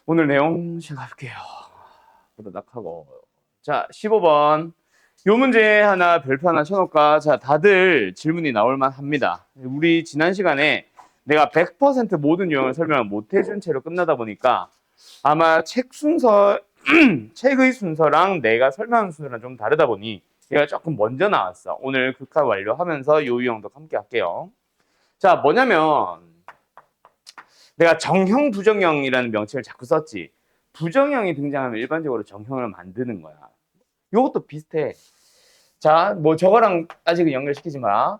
오늘 내용 시작할게요. 보도닥하고. 자, 15번. 요 문제 하나 별표 하나 쳐놓을까? 자, 다들 질문이 나올만 합니다. 우리 지난 시간에 내가 100% 모든 유형을 설명을 못 해준 채로 끝나다 보니까 아마 책 순서, 책의 순서랑 내가 설명하는 순서랑 좀 다르다 보니 얘가 조금 먼저 나왔어. 오늘 극화 완료하면서 요 유형도 함께 할게요. 자, 뭐냐면 내가 정형, 부정형이라는 명칭을 자꾸 썼지. 부정형이 등장하면 일반적으로 정형을 만드는 거야. 이것도 비슷해. 자, 뭐 저거랑 아직은 연결시키지 마.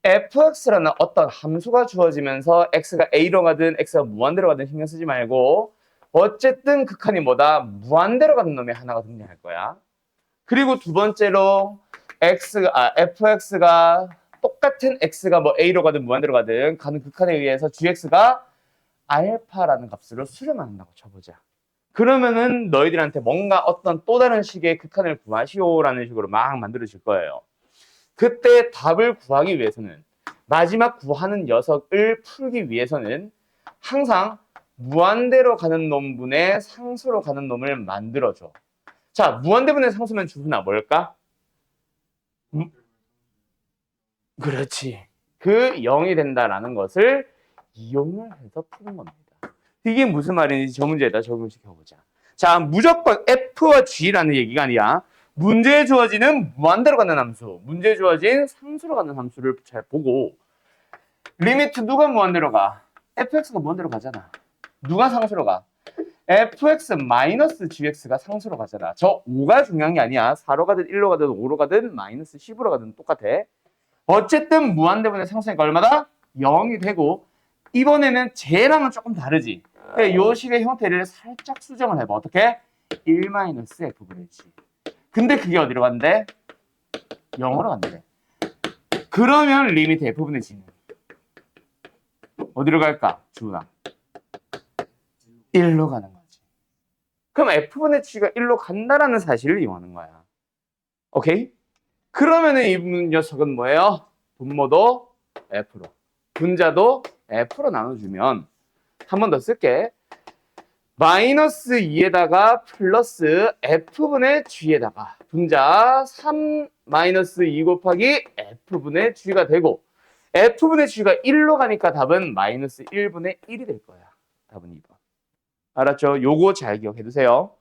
fx라는 어떤 함수가 주어지면서 x가 a로 가든 x가 무한대로 가든 신경 쓰지 말고 어쨌든 극한이 뭐다? 무한대로 가는 놈이 하나가 등장할 거야. 그리고 두 번째로 fx가 똑같은 x가 뭐 a로 가든 무한대로 가든 가는 극한에 의해서 gx가 알파라는 값으로 수렴한다고 쳐보자. 그러면은 너희들한테 뭔가 어떤 또 다른 식의 극한을 구하시오라는 식으로 막 만들어질 거예요. 그때 답을 구하기 위해서는 마지막 구하는 녀석을 풀기 위해서는 항상 무한대로 가는 놈분의 상수로 가는 놈을 만들어줘. 자, 무한대분의 상수면 주훈아 뭘까? 그렇지. 그 0이 된다라는 것을 이용을 해서 푸는 겁니다. 이게 무슨 말인지 저 문제에다 적용시켜보자. 자, 무조건 F와 G라는 얘기가 아니라 문제에 주어지는 무한대로 가는 함수, 문제에 주어진 상수로 가는 함수를 잘 보고 리미트 누가 무한대로 가? fx가 무한대로 가잖아. 누가 상수로 가? fx-gx가 상수로 가잖아. 저 5가 중요한 게 아니야. 4로 가든 1로 가든 5로 가든 마이너스 10으로 가든 똑같아. 어쨌든 무한대분의 상수니까 얼마다? 0이 되고 이번에는 쟤랑은 조금 다르지. 요 식의 형태를 살짝 수정을 해봐. 어떻게? 1-f분의 g. 근데 그게 어디로 간대? 0으로 간대. 그러면 리미트 f분의 g는 어디로 갈까? 주나 1로 가는 거지. 그럼 f분의 g가 1로 간다라는 사실을 이용하는 거야. 오케이? 그러면은 이 녀석은 뭐예요? 분모도 f로, 분자도 f로 나눠주면 한 번 더 쓸게. 마이너스 2에다가 플러스 f분의 g에다가 분자 3 마이너스 2 곱하기 f분의 g가 되고 f분의 g가 1로 가니까 답은 마이너스 1분의 1이 될 거야. 답은 2번. 알았죠? 요거 잘 기억해 두세요.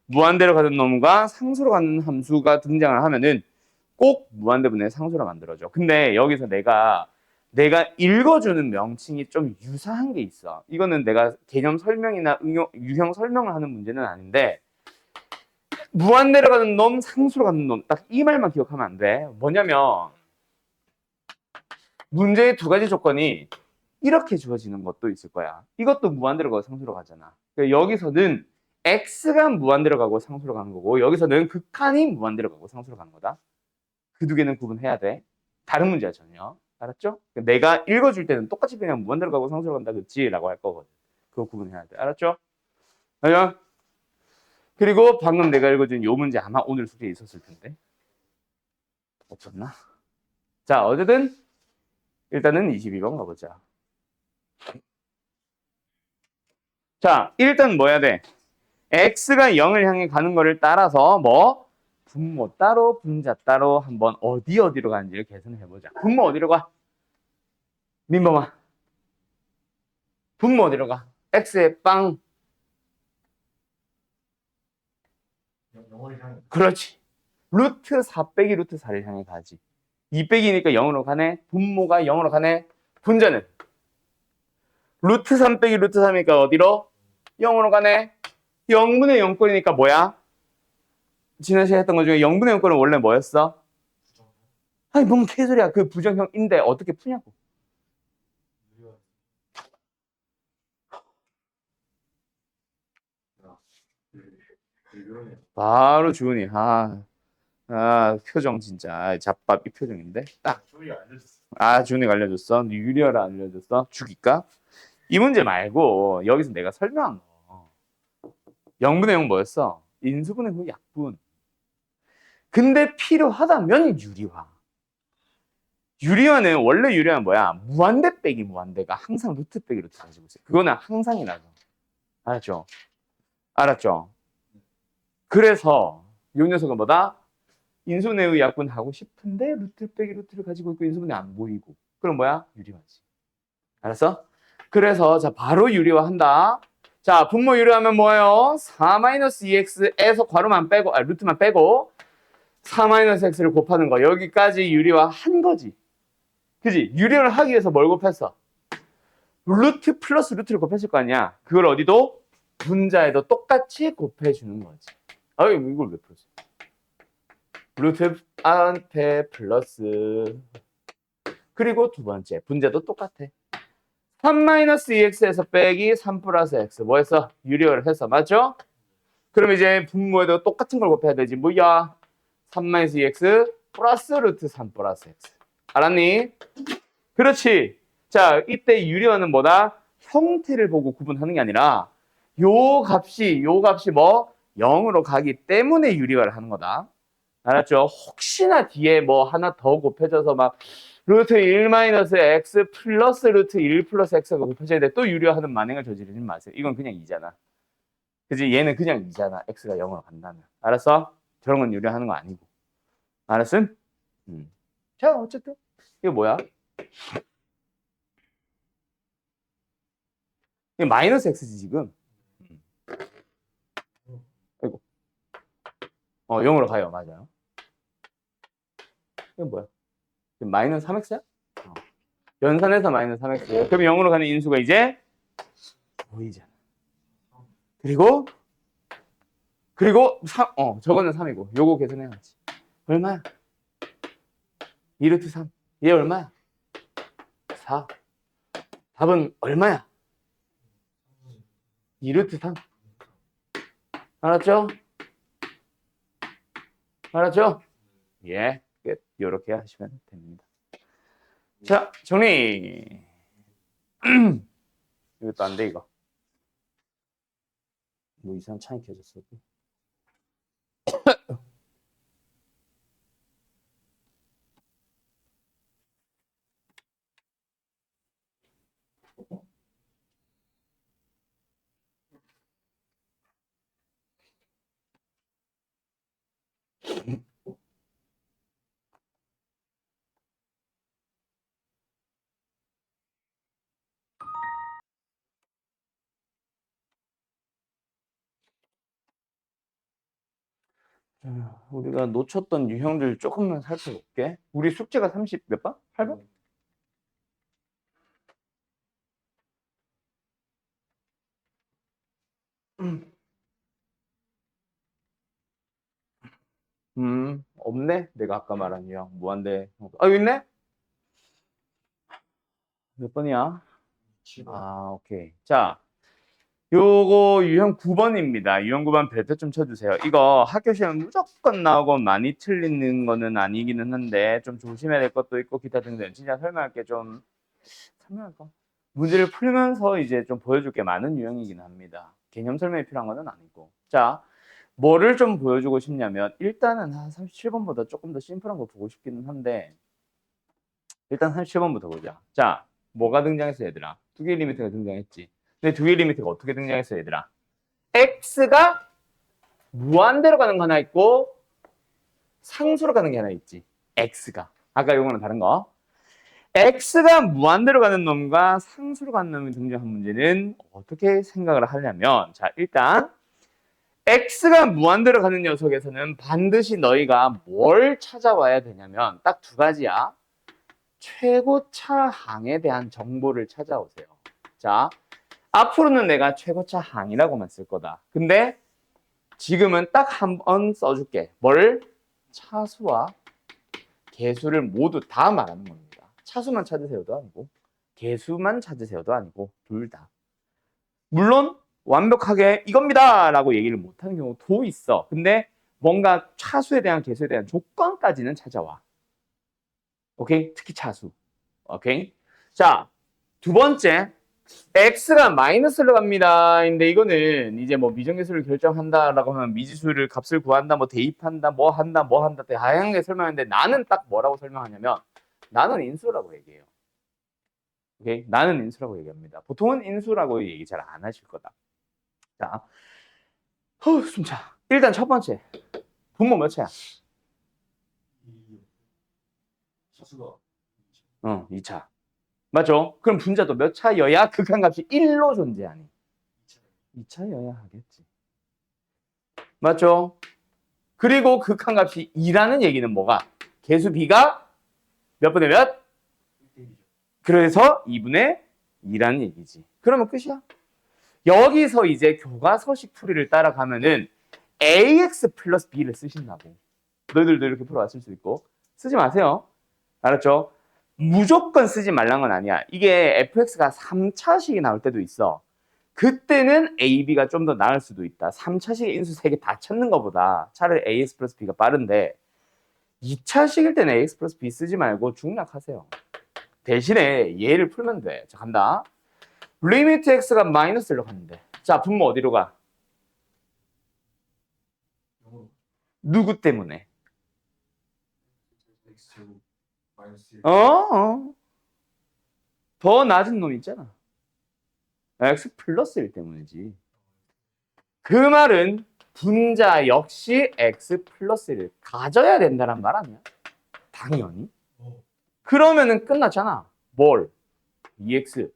무한대로 가는 놈과 상수로 가는 함수가 등장을 하면은 꼭 무한대분의 상수로 만들어줘. 근데 여기서 내가 읽어주는 명칭이 좀 유사한 게 있어. 이거는 내가 개념 설명이나 유형 설명을 하는 문제는 아닌데 무한대로 가는 놈, 상수로 가는 놈 딱 이 말만 기억하면 안 돼. 뭐냐면 문제의 두 가지 조건이 이렇게 주어지는 것도 있을 거야. 이것도 무한대로 가고 상수로 가잖아. 그러니까 여기서는 x가 무한대로 가고 상수로 가는 거고 여기서는 극한이 무한대로 가고 상수로 가는 거다. 그 두 개는 구분해야 돼. 다른 문제야 전혀. 알았죠? 내가 읽어줄 때는 똑같이 그냥 무한대로 가고 상수로 간다 그치? 라고 할 거거든. 그거 구분해야 돼. 알았죠? 아니야? 그리고 방금 내가 읽어준 요 문제 아마 오늘 숙제에 있었을 텐데. 없었나? 자, 어쨌든 일단은 22번 가보자. 자, 일단 뭐 해야 돼? x가 0을 향해 가는 거를 따라서 뭐? 분모 따로, 분자 따로 한번 어디로 가는지를 계산해보자. 분모 어디로 가? 민범아. 분모 어디로 가? x의 빵. 그렇지. 루트 4 빼기 루트 4를 향해 가지. 2 빼기니까 0으로 가네. 분모가 0으로 가네. 분자는 루트 3 빼기 루트 3이니까 어디로? 0으로 가네. 0분의 0꼴이니까 뭐야? 지난 시간에 했던 것 중에 0분의 0꼴은 원래 뭐였어? 아니 뭔 개소리야. 그 부정형인데 어떻게 푸냐고. 바로 주은이. 표정 진짜 잡밥 이 표정인데 딱. 주은이가 알려줬어. 유리어라 알려줬어. 죽일까? 이 문제 말고 여기서 내가 설명한 거. 0분의 0 뭐였어? 인수분해 후 약분. 근데 필요하다면 유리화. 유리화는 원래 유리화는 뭐야? 무한대 빼기 무한대가 항상 루트 빼기 루트 가지고 있어요. 그거는 항상이라서. 알았죠? 알았죠? 그래서 이 녀석은 뭐다? 인수분해 약분 하고 싶은데 루트 빼기 루트를 가지고 있고 인수분해 안 보이고. 그럼 뭐야? 유리화지. 알았어? 그래서 자 바로 유리화한다. 자 분모 유리하면 뭐예요? 4-2x에서 괄호만 빼고 루트만 빼고 4-x를 곱하는 거. 여기까지 유리화한 거지. 그지? 유리화를 하기 위해서 뭘 곱했어? 루트 플러스 루트를 곱했을 거 아니야. 그걸 어디도? 분자에도 똑같이 곱해주는 거지. 아유 이걸 왜 풀었어? 루트 앞에 플러스 그리고 두 번째 분자도 똑같아. 3-2x에서 빼기 3 플러스 x 뭐 했어? 유리화를 해서 맞죠? 그럼 이제 분모에도 똑같은 걸 곱해야 되지. 뭐야? 3-2x 플러스 루트 3 플러스 x 알았니? 그렇지. 자 이때 유리화는 뭐다? 형태를 보고 구분하는 게 아니라 요 값이 뭐? 0으로 가기 때문에 유리화를 하는 거다. 알았죠? 혹시나 뒤에 뭐 하나 더 곱해져서 막 루트 1-x 플러스 루트 1 플러스 x가 곱해져야 돼. 또 유리화하는 만행을 저지르지 마세요. 이건 그냥 2잖아. 그지? 얘는 그냥 2잖아. x가 0으로 간다면. 알았어? 저런 건 유리화하는 거 아니고. 알았음? 자, 어쨌든 이거 뭐야? 이거 마이너스 x지 지금. 아이고. 0으로 가요. 맞아요. 이거 뭐야? 마이너스 3x야? 연산해서 마이너스 3x. 그럼 0으로 가는 인수가 이제 보이잖아. 그리고 저거는 3이고 요거 계산해야지. 얼마야? 2루트 3. 얘 얼마야? 4. 답은 얼마야? 2루트 3. 알았죠? 알았죠? 예. 끝. 요렇게 하시면 됩니다. 자, 정리. 이것도 안 돼, 이거. 뭐 이상 창이 켜졌어. 우리가 놓쳤던 유형들 조금만 살펴볼게. 우리 숙제가 30 몇 번? 8번? 없네. 내가 아까 말한 유형. 무한대. 여기 있네? 몇 번이야? 7번. 오케이. 자, 요거 유형 9번입니다. 유형 9번 벨트 좀 쳐주세요. 이거 학교 시험 무조건 나오고 많이 틀리는 거는 아니기는 한데 좀 조심해야 될 것도 있고 기타 등등 진짜 설명할게 좀 설명할까? 문제를 풀면서 이제 좀 보여줄 게 많은 유형이긴 합니다. 개념 설명이 필요한 거는 아니고. 자, 뭐를 좀 보여주고 싶냐면 일단은 한 37번보다 조금 더 심플한 거 보고 싶기는 한데 일단 37번부터 보자. 자, 뭐가 등장했어 얘들아? 두 개의 리미트가 등장했지. 근데 두 개의 리미트가 어떻게 등장했어 얘들아? x가 무한대로 가는 거 하나 있고 상수로 가는 게 하나 있지. x가. 아까 요거는 다른 거. x가 무한대로 가는 놈과 상수로 가는 놈이 등장한 문제는 어떻게 생각을 하냐면 자 일단 x가 무한대로 가는 녀석에서는 반드시 너희가 뭘 찾아와야 되냐면 딱 두 가지야. 최고차 항에 대한 정보를 찾아오세요. 자, 앞으로는 내가 최고차 항이라고만 쓸 거다. 근데 지금은 딱 한 번 써줄게. 뭘? 차수와 개수를 모두 다 말하는 겁니다. 차수만 찾으세요도 아니고 개수만 찾으세요도 아니고 둘 다. 물론 완벽하게 이겁니다 라고 얘기를 못하는 경우도 있어. 근데 뭔가 차수에 대한 개수에 대한 조건까지는 찾아와. 오케이? 특히 차수. 오케이? 자, 두 번째 x가 마이너스로 갑니다. 근데 이거는 이제 뭐 미정계수를 결정한다라고 하면 미지수를 값을 구한다, 뭐 대입한다, 뭐 한다 다양하게 설명하는데 나는 딱 뭐라고 설명하냐면 나는 인수라고 얘기해요. 오케이? 나는 인수라고 얘기합니다. 보통은 인수라고 얘기 잘 안 하실 거다. 자, 숨차. 일단 첫 번째. 분모 몇 차야? 차수가 2차. 맞죠? 그럼 분자도 몇 차여야 극한값이 1로 존재하니? 2차여야 하겠지. 맞죠? 그리고 극한값이 2라는 얘기는 뭐가? 개수 b가 몇 분의 몇? 그래서 2분의 2라는 얘기지. 그러면 끝이야. 여기서 이제 교과서식 풀이를 따라가면은 ax 플러스 b를 쓰신다고. 너희들도 이렇게 풀어왔을 수 있고. 쓰지 마세요. 알았죠? 무조건 쓰지 말란 건 아니야. 이게 fx가 3차식이 나올 때도 있어. 그때는 a, b가 좀 더 나을 수도 있다. 3차식의 인수 3개 다 찾는 것보다 차라리 ax 플러스 b가 빠른데 2차식일 때는 ax 플러스 b 쓰지 말고 중략하세요. 대신에 얘를 풀면 돼. 자, 간다. 리미트 x가 마이너스 1로 갔는데. 자, 분모 어디로 가? 누구 때문에? x제곱 마이너스 1 더 낮은 놈 있잖아. x 플러스 1 때문이지. 그 말은 분자 역시 x 플러스 1을 가져야 된다는 말 아니야? 당연히. 그러면은 끝났잖아. 뭘? 2x.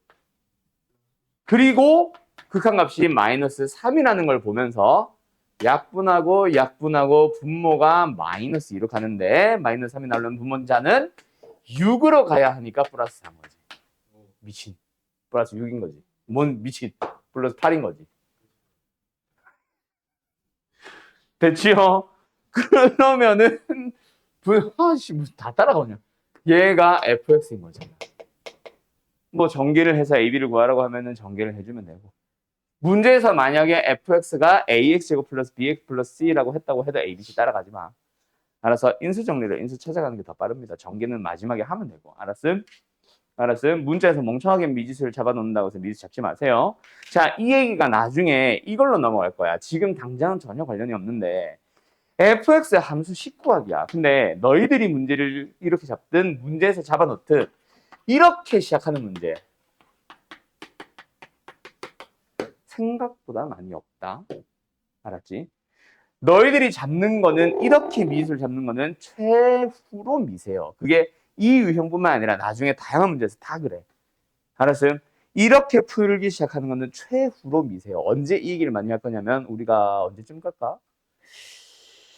그리고 극한값이 마이너스 3이라는 걸 보면서 약분하고 분모가 마이너스 2로 가는데 마이너스 3이 나오려면 분모자는 6으로 가야 하니까 플러스 3인 거지. 미친. 플러스 6인 거지. 뭔 미친. 플러스 8인 거지. 됐지요? 그러면은 다 따라가냐. 얘가 fx인 거잖아. 뭐 전개를 해서 ab를 구하라고 하면은 전개를 해주면 되고. 문제에서 만약에 fx가 ax제곱 플러스 bx 플러스 c라고 했다고 해도 abc 따라가지 마. 알아서 인수 정리를 인수 찾아가는 게 더 빠릅니다. 전개는 마지막에 하면 되고. 알았음? 알았음? 문제에서 멍청하게 미지수를 잡아놓는다고 해서 미지수 잡지 마세요. 자, 이 얘기가 나중에 이걸로 넘어갈 거야. 지금 당장은 전혀 관련이 없는데 fx의 함수 19하기야. 근데 너희들이 문제를 이렇게 잡든 문제에서 잡아놓든 이렇게 시작하는 문제 생각보다 많이 없다. 알았지? 너희들이 잡는 거는 이렇게 미지수를 잡는 거는 최후로 미세요. 그게 이 유형뿐만 아니라 나중에 다양한 문제에서 다 그래. 알았어요? 이렇게 풀기 시작하는 거는 최후로 미세요. 언제 이 얘기를 많이 할 거냐면 우리가 언제쯤 갈까?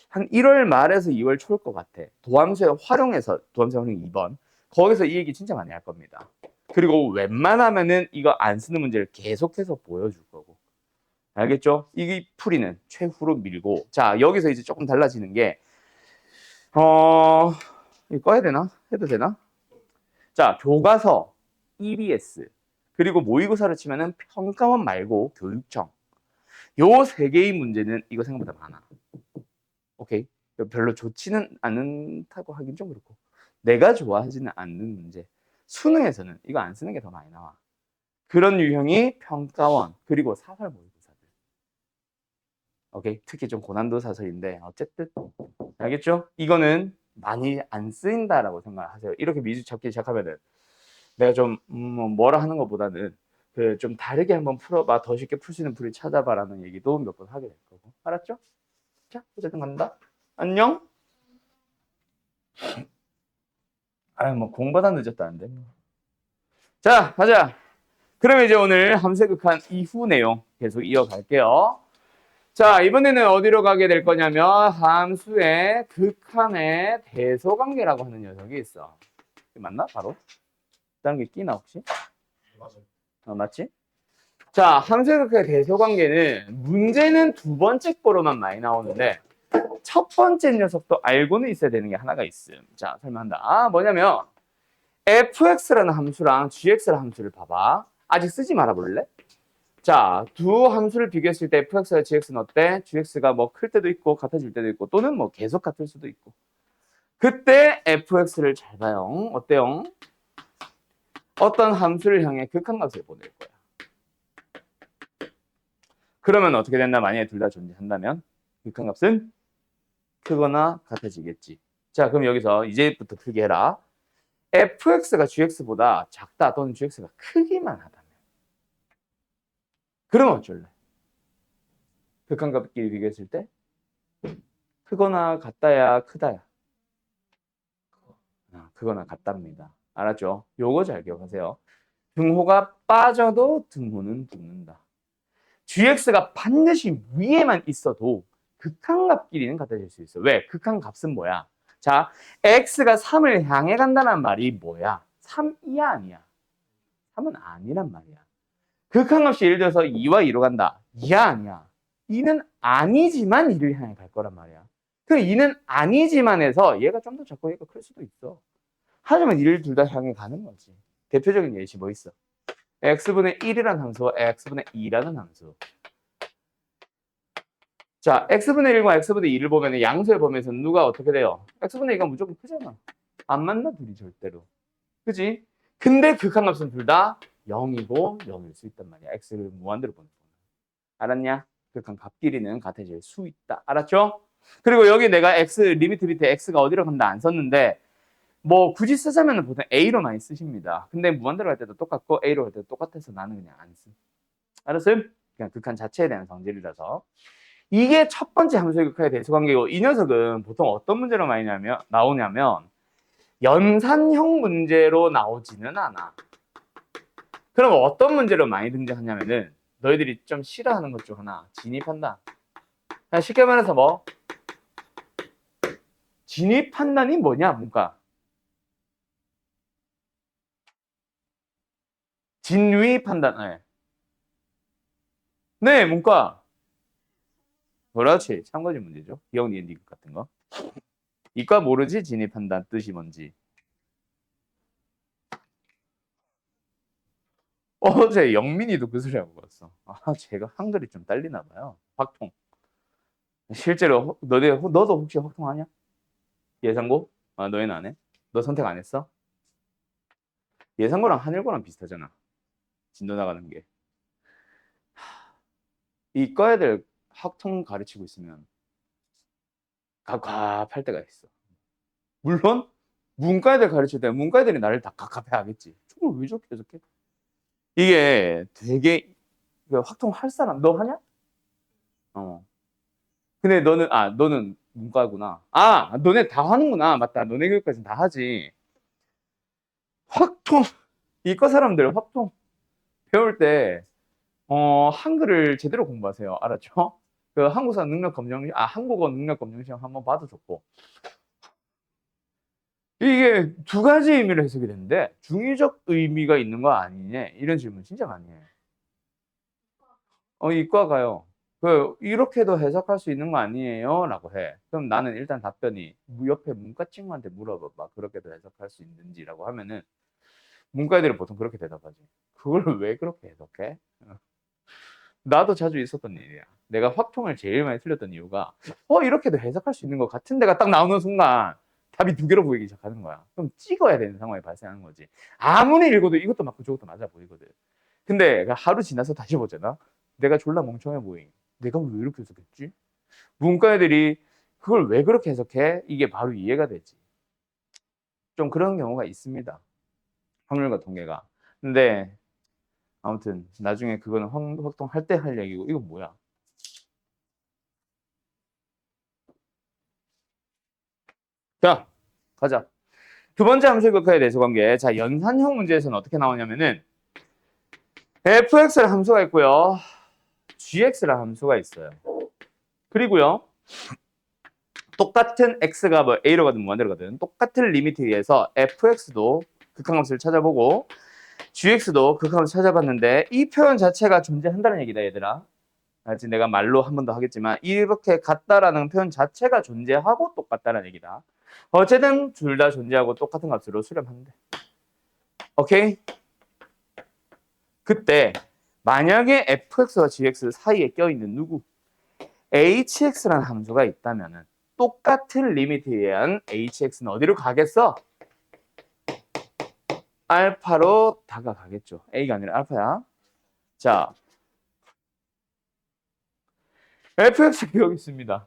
한 1월 말에서 2월 초일 것 같아. 도함수에 활용해서 도함수 활용 2번. 거기서 이 얘기 진짜 많이 할 겁니다. 그리고 웬만하면은 이거 안 쓰는 문제를 계속해서 보여줄 거고. 알겠죠? 이 풀이는 최후로 밀고. 자, 여기서 이제 조금 달라지는 게 이거 꺼야 되나? 해도 되나? 자, 교과서, EBS, 그리고 모의고사를 치면은 평가원 말고 교육청. 요 세 개의 문제는 이거 생각보다 많아. 오케이? 별로 좋지는 않다고 하긴 좀 그렇고. 내가 좋아하지는 않는 문제. 수능에서는 이거 안 쓰는 게 더 많이 나와. 그런 유형이 평가원, 그리고 사설 모의고사들. 오케이? 특히 좀 고난도 사설인데, 어쨌든. 알겠죠? 이거는 많이 안 쓰인다라고 생각하세요. 이렇게 미주 찾기 시작하면은 내가 좀 뭐라 하는 것보다는 그 좀 다르게 한번 풀어봐. 더 쉽게 풀 수 있는 풀이 찾아봐라는 얘기도 몇 번 하게 될 거고. 알았죠? 자, 어쨌든 간다. 안녕. 아유, 뭐 공부다 늦었다는데. 자, 가자. 그러면 이제 오늘 함수극한 이후 내용 계속 이어갈게요. 자, 이번에는 어디로 가게 될 거냐면 함수의 극한의 대소관계라고 하는 녀석이 있어. 맞나? 바로? 다른 게 끼나 혹시? 맞아요. 맞지? 자, 함수의 극한의 대소관계는 문제는 두 번째 거로만 많이 나오는데 첫 번째 녀석도 알고는 있어야 되는 게 하나가 있음. 자, 설명한다. 뭐냐면 fx라는 함수랑 gx라는 함수를 봐봐. 아직 쓰지 말아 볼래? 자, 두 함수를 비교했을 때 fx와 gx는 어때? gx가 뭐 클 때도 있고 같아질 때도 있고 또는 뭐 계속 같을 수도 있고. 그때 fx를 잘 봐요. 어때요? 어떤 함수를 향해 극한값을 보낼 거야. 그러면 어떻게 된다? 만약에 둘 다 존재한다면 극한값은 크거나 같아지겠지. 자, 그럼 여기서 이제부터 풀게 해라. fx가 gx보다 작다 또는 gx가 크기만 하다면 그러면 어쩔래? 극한값끼리 비교했을 때 크거나 같다야 크다야? 크거나 같답니다. 알았죠? 요거 잘 기억하세요. 등호가 빠져도 등호는 붙는다. gx가 반드시 위에만 있어도 극한값끼리는 같아질 수 있어. 왜? 극한값은 뭐야? 자, x가 3을 향해 간다는 말이 뭐야? 3이야 아니야? 3은 아니란 말이야. 극한값이 예를 들어서 2와 2로 간다. 2야 아니야? 2는 아니지만 2를 향해 갈 거란 말이야. 그 2는 아니지만에서 얘가 좀 더 작고 얘가 클 수도 있어. 하지만 2를 둘 다 향해 가는 거지. 대표적인 예시 뭐 있어? x분의 1이라는 함수와 x분의 2라는 함수. 자, x분의 1과 x분의 2를 보면 양수의 범위에서 누가 어떻게 돼요? x분의 2가 무조건 크잖아. 안 만나 둘이 절대로. 그지? 근데 극한값은 둘 다 0이고 0일 수 있단 말이야. x를 무한대로 보는 거야. 알았냐? 극한값끼리는 같아질 수 있다. 알았죠? 그리고 여기 내가 x 리미트 밑에 x가 어디로 간다 안 썼는데 뭐 굳이 쓰자면 보통 a로 많이 쓰십니다. 근데 무한대로 할 때도 똑같고 a로 할 때도 똑같아서 나는 그냥 안 쓴. 알았어요? 그냥 극한 자체에 대한 성질이라서. 이게 첫 번째 함수의 극한의 대수관계고 이 녀석은 보통 어떤 문제로 많이 나오냐면 연산형 문제로 나오지는 않아. 그럼 어떤 문제로 많이 등장하냐면은 너희들이 좀 싫어하는 것 중 하나 진입한다. 그냥 쉽게 말해서 뭐 진입판단이 뭐냐 문과 진위 판단. 네 문과 그렇지 참고지 문제죠. 기억 니은 니귿 같은 거. 이과 모르지 진입 판단 뜻이 뭔지. 어제 영민이도 그 소리 하고 갔어. 아 제가 한글이 좀 딸리나 봐요. 확통. 실제로 너도 혹시 확통하냐? 예상고? 아 너희는 안 해? 너 선택 안 했어? 예상고랑 한일고랑 비슷하잖아. 진도 나가는 게. 이과 애들 확통 가르치고 있으면 갑갑할 때가 있어. 물론 문과 애들 가르칠 때 문과 애들이 나를 다 갑갑해 하겠지. 저걸 왜 저렇게 해석해? 이게 되게 확통 할 사람 너 하냐? 어. 근데 너는 문과구나. 아 너네 다 하는구나. 맞다. 너네 교육까지는 다 하지. 확통 이과 사람들 확통 배울 때 한글을 제대로 공부하세요. 알았죠? 그 한국사 능력 검정 한국어 능력 검정 시험 한번 봐도 좋고. 이게 두 가지 의미로 해석이 되는데 중의적 의미가 있는 거 아니냐 이런 질문 진짜 많이 해. 이과가요. 이렇게도 해석할 수 있는 거 아니에요? 라고 해. 그럼 나는 일단 답변이 옆에 문과 친구한테 물어봐봐. 그렇게도 해석할 수 있는지라고 하면은 문과 애들은 보통 그렇게 대답하지. 그걸 왜 그렇게 해석해? 나도 자주 있었던 일이야. 내가 확통을 제일 많이 틀렸던 이유가 이렇게도 해석할 수 있는 것 같은 데가 딱 나오는 순간 답이 두 개로 보이기 시작하는 거야. 그럼 찍어야 되는 상황이 발생하는 거지. 아무리 읽어도 이것도 맞고 저것도 맞아 보이거든. 근데 하루 지나서 다시 보잖아. 내가 졸라 멍청해 보이. 내가 왜 이렇게 해석했지? 문과 애들이 그걸 왜 그렇게 해석해? 이게 바로 이해가 되지. 좀 그런 경우가 있습니다. 확률과 통계가. 근데 아무튼 나중에 그거는 확동할 때 할 얘기고 이거 뭐야? 자, 가자. 두 번째 함수의 극한에 대해서 관계. 자, 연산형 문제에서는 어떻게 나오냐면은 fx라는 함수가 있고요. gx라는 함수가 있어요. 그리고요. 똑같은 x가 뭐 a로 가든 무한대로 가든 똑같은 리미트 위에서 fx도 극한값을 찾아보고 gx도 극한값을 찾아봤는데 이 표현 자체가 존재한다는 얘기다 얘들아. 아직 내가 말로 한 번 더 하겠지만 이렇게 같다라는 표현 자체가 존재하고 똑같다는 얘기다. 어쨌든 둘 다 존재하고 똑같은 값으로 수렴한대. 오케이? 그때 만약에 fx와 gx 사이에 껴있는 누구? hx라는 함수가 있다면은 똑같은 리미트에 의한 hx는 어디로 가겠어? 알파로 다가가겠죠. a가 아니라 알파야. 자, fx가 여기 있습니다.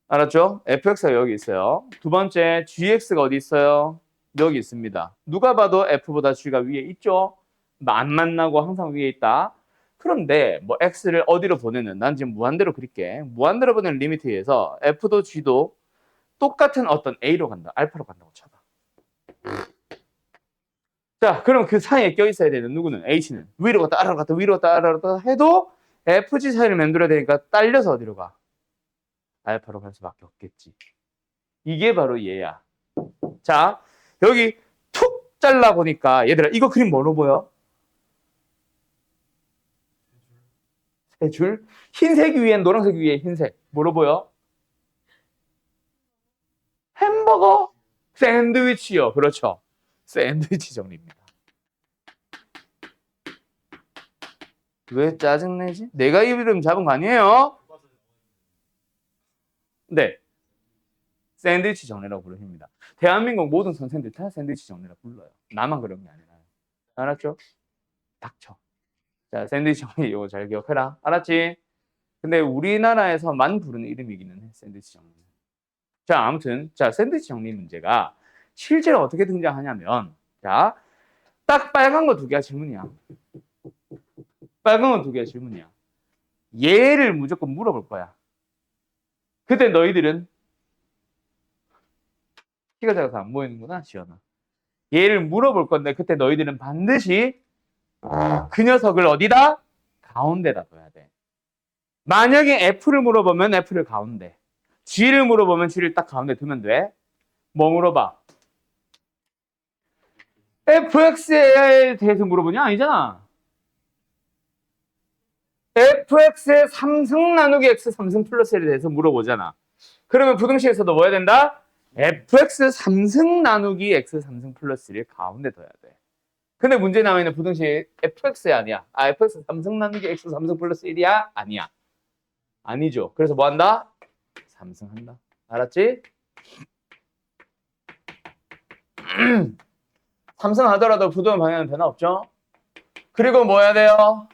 알았죠? fx가 여기 있어요. 두 번째 gx가 어디 있어요? 여기 있습니다. 누가 봐도 f보다 g가 위에 있죠? 안 만나고 항상 위에 있다. 그런데 뭐 x를 어디로 보내는, 난 지금 무한대로 그릴게. 무한대로 보내는 리미트에 의해서 f도 g도 똑같은 어떤 a로 간다, 알파로 간다고 쳐봐. 자, 그럼 그 사이에 껴있어야 되는 누구는? h는 위로 갔다 아래로 갔다 위로 갔다 아래로 갔다 해도 fg 사이를 맴돌아야 되니까 딸려서 어디로 가? 알파로 갈 수밖에 없겠지. 이게 바로 얘야. 자, 여기 툭 잘라 보니까 얘들아, 이거 그림 뭐로 보여? 세 줄. 흰색 위엔 노란색 위에 흰색. 뭐로 보여? 햄버거 샌드위치요. 그렇죠. 샌드위치 정리입니다. 왜 짜증내지? 내가 이름 잡은 거 아니에요? 네. 샌드위치 정리라고 부릅니다. 대한민국 모든 선생님들 다 샌드위치 정리라고 불러요. 나만 그런 게 아니라. 알았죠? 닥쳐. 자, 샌드위치 정리 이거 잘 기억해라. 알았지? 근데 우리나라에서만 부르는 이름이기는 해. 샌드위치 정리. 자, 아무튼 자, 샌드위치 정리 문제가 실제로 어떻게 등장하냐면, 자, 딱 빨간 거 두 개가 질문이야. 빨간 거 두 개가 질문이야. 얘를 무조건 물어볼 거야. 그때 너희들은 키가 작아서 안 보이는구나, 지연아. 얘를 물어볼 건데 그때 너희들은 반드시 그 녀석을 어디다? 가운데다 둬야 돼. 만약에 F를 물어보면 F를 가운데, G를 물어보면 G를 딱 가운데 두면 돼. 뭐 물어봐? fx에 대해서 물어보냐? 아니잖아. fx의 3승 나누기 x 3승 플러스 1에 대해서 물어보잖아. 그러면 부등식에서도 뭐 해야 된다? fx 3승 나누기 x 3승 플러스 1을 가운데 둬야 돼. 근데 문제에 나와 있는 부등식 fx야 아니야? 아, fx 3승 나누기 x 3승 플러스 1이야? 아니야. 아니죠. 그래서 뭐 한다? 3승 한다. 알았지? 3승 하더라도 부등의 방향은 변화 없죠? 그리고 뭐 해야 돼요?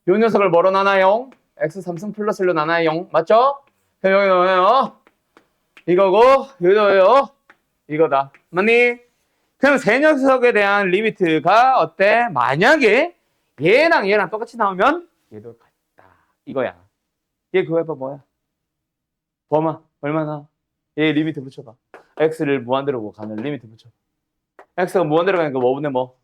요 녀석을 뭐로 나눠요? x 3승 플러스 1로 나눠요. 맞죠? 그럼 여기 뭐예요? 이거고 여기도요. 이거다. 맞니? 그럼 세 녀석에 대한 리미트가 어때? 만약에 얘랑 똑같이 나오면 얘도 같다. 이거야. 얘 그거 해봐. 뭐야? 범아 얼마나? 얘 리미트 붙여봐. x를 무한대로 가는 리미트 붙여. x가 무한대로 가니까 뭐분의 뭐?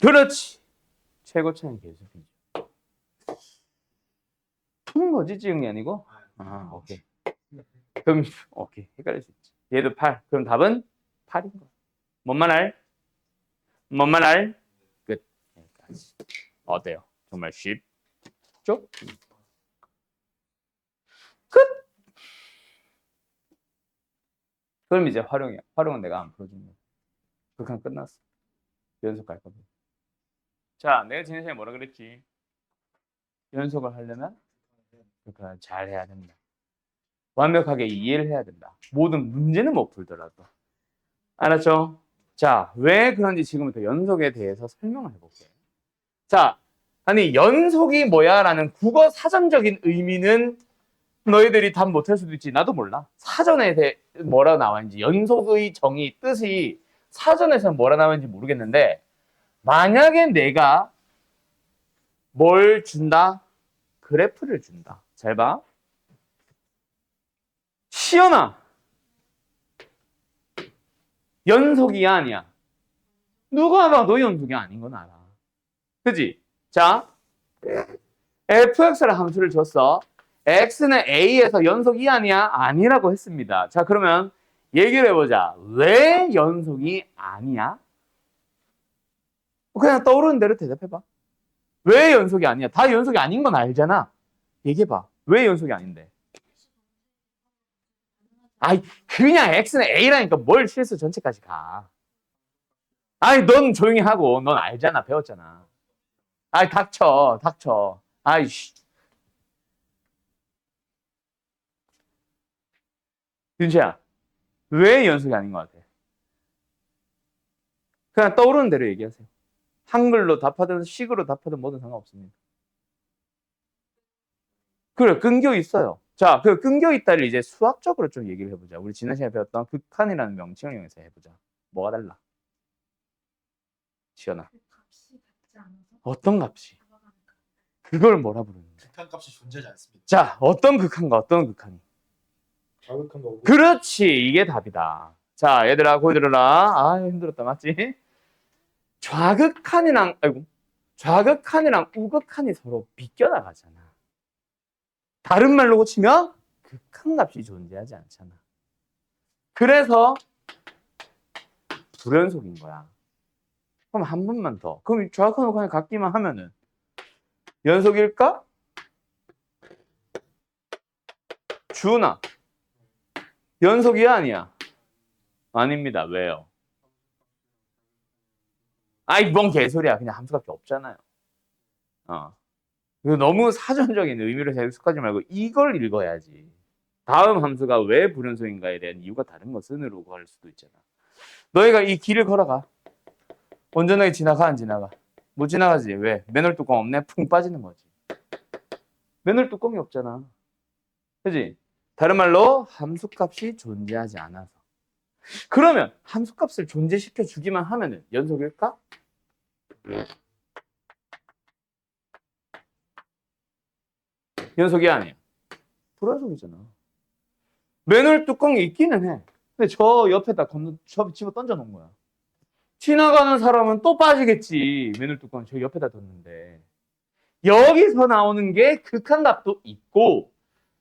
그렇지. 최고 차이는 계속이죠. 푸는 거지, 찍은 게 아니고? 아, 오케이. 그럼, 오케이. 헷갈릴 수 있지. 얘도 8. 그럼 답은 8인 거야. 뭔만 알? 뭔만 알? 끝. 여기까지. 어때요? 정말 쉽죠? 끝! 그럼 이제 활용이야. 활용은 내가 안 풀어주는 거야. 극한 끝났어. 연속 갈 거든. 자, 내가 지난 시간에 뭐라 그랬지? 연속을 하려면 그러니까 잘 해야 된다. 완벽하게 이해를 해야 된다. 모든 문제는 못 풀더라도. 알았죠? 자, 왜 그런지 지금부터 연속에 대해서 설명을 해볼게요. 자, 아니 연속이 뭐야? 라는 국어 사전적인 의미는 너희들이 답 못할 수도 있지. 나도 몰라. 사전에 뭐라 나와 있는지, 연속의 정의, 뜻이 사전에서 뭐라 나와 있는지 모르겠는데, 만약에 내가 뭘 준다? 그래프를 준다. 잘 봐. 시연아, 연속이야 아니야? 누가 봐도 연속이 아닌 건 알아. 그지? 자, fx라는 함수를 줬어. x는 a에서 연속이 아니야? 아니라고 했습니다. 자, 그러면 얘기를 해보자. 왜 연속이 아니야? 그냥 떠오르는 대로 대답해봐. 왜 연속이 아니야? 다 연속이 아닌 건 알잖아. 얘기해봐. 왜 연속이 아닌데? 아이, 그냥 x는 a라니까 뭘 실수 전체까지 가. 아이, 넌 조용히 하고, 넌 알잖아. 배웠잖아. 아이, 닥쳐. 아이씨. 윤채야, 왜 연속이 아닌 것 같아? 그냥 떠오르는 대로 얘기하세요. 한글로 답하든 식으로 답하든 뭐든 상관없습니다. 그래, 끈겨 있어요. 자, 그 끈겨 있다를 이제 수학적으로 좀 얘기를 해보자. 우리 지난 시간에 배웠던 극한이라는 명칭을 이용해서 해보자. 뭐가 달라? 지연아. 그 값이 같지 않아서 어떤 값이? 다가가는 값. 그걸 뭐라 부르는데? 극한값이 존재하지 않습니다. 자, 어떤 극한과 어떤 극한이? 자극한 거고. 그렇지, 이게 답이다. 자, 얘들아, 고기 들어라. 아, 힘들었다, 맞지? 좌극한이랑 우극한이 서로 비껴나가잖아. 다른 말로 고치면 극한값이 존재하지 않잖아. 그래서 불연속인 거야. 그럼 한 번만 더. 그럼 좌극한 우극한이 같기만 하면은 연속일까? 주은아, 연속이야 아니야? 아닙니다. 왜요? 아이, 뭔 개소리야. 그냥 함수밖에 없잖아요. 이거 너무 사전적인 의미로 해석하지 말고 이걸 읽어야지. 다음 함수가 왜 불연속인가에 대한 이유가 다른 것은으로 갈 수도 있잖아. 너희가 이 길을 걸어가. 온전하게 지나가 안 지나가? 못 지나가지. 왜? 맨홀 뚜껑 없네? 풍 빠지는 거지. 맨홀 뚜껑이 없잖아. 그지? 다른 말로 함수값이 존재하지 않아서. 그러면 함수값을 존재시켜 주기만 하면은 연속일까? 연속이 아니야. 불연속이잖아. 맨홀 뚜껑이 있기는 해. 근데 저 옆에다 집어 던져 놓은 거야. 지나가는 사람은 또 빠지겠지. 맨홀 뚜껑 저 옆에다 뒀는데. 여기서 나오는 게 극한값도 있고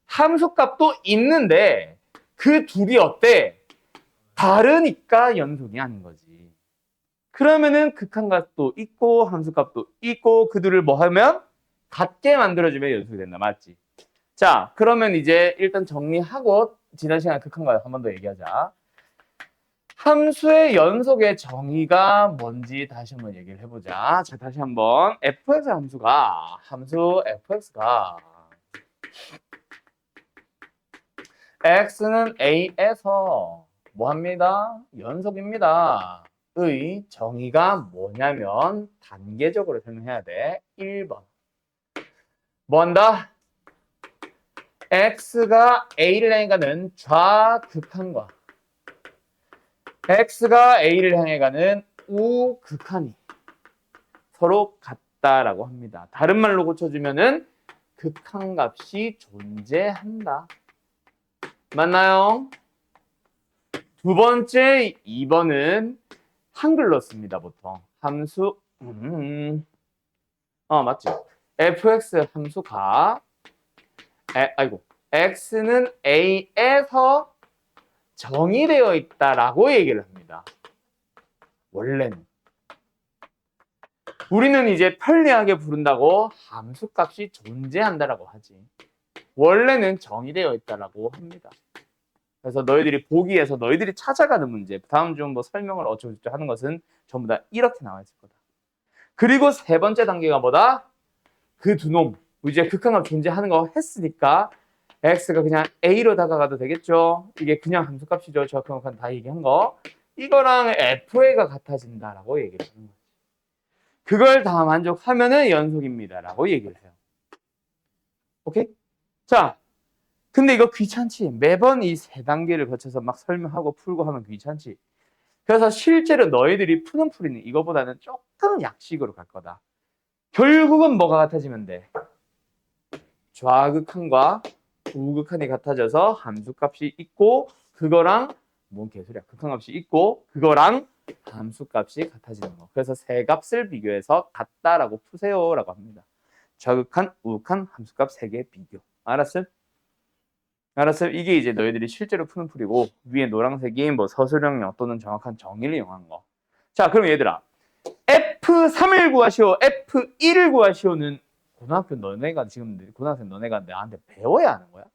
함수값도 있는데 그 둘이 어때? 다르니까 연속이 아닌 거지. 그러면은 극한값도 있고 함수값도 있고 그 둘을 뭐 하면 같게 만들어주면 연속이 된다. 맞지? 자, 그러면 이제 일단 정리하고 지난 시간에 극한값 한 번 더 얘기하자. 함수의 연속의 정의가 뭔지 다시 한번 얘기를 해보자. 자, 다시 한번 fx 함수 fx가 x는 a에서 뭐합니다? 연속입니다. 의 정의가 뭐냐면 단계적으로 설명해야 돼. 1번. 뭐한다? x가 a를 향해 가는 좌극한과 x가 a를 향해 가는 우극한이 서로 같다라고 합니다. 다른 말로 고쳐주면은 극한값이 존재한다. 맞나요? 두 번째 2번은 한글로 씁니다. 보통 함수 맞지? fx 함수가 x는 a에서 정의되어 있다라고 얘기를 합니다. 원래는 우리는 이제 편리하게 부른다고 함수값이 존재한다라고 하지. 원래는 정의되어 있다라고 합니다. 그래서 너희들이 보기에서 너희들이 찾아가는 문제, 다음 중 뭐 설명을 어쩌고저쩌고 하는 것은 전부 다 이렇게 나와 있을 거다. 그리고 세 번째 단계가 뭐다? 그 두 놈, 이제 극한값 존재하는 거 했으니까 x가 그냥 a로 다가가도 되겠죠. 이게 그냥 함수값이죠. 저 극한값 다 얘기한 거. 이거랑 fa가 같아진다라고 얘기를 하는 거지. 그걸 다 만족하면은 연속입니다라고 얘기를 해요. 오케이? 자, 근데 이거 귀찮지? 매번 이 세 단계를 거쳐서 막 설명하고 풀고 하면 귀찮지? 그래서 실제로 너희들이 푸는 풀이는 이거보다는 조금 약식으로 갈 거다. 결국은 뭐가 같아지면 돼? 좌극한과 우극한이 같아져서 함수값이 있고 그거랑 뭔 개소리야. 극한값이 있고 그거랑 함수값이 같아지는 거. 그래서 세 값을 비교해서 같다라고 푸세요라고 합니다. 좌극한, 우극한, 함수값 세 개 비교. 알았음? 알았어요? 이게 이제 너희들이 실제로 푸는 풀이고 위에 노란색이 뭐 서술형용 또는 정확한 정의를 이용한 거. 자, 그럼 얘들아 F3을 구하시오, F1을 구하시오는 고등학교 너네가 지금 고등학생 너네가 나한테 배워야 하는 거야.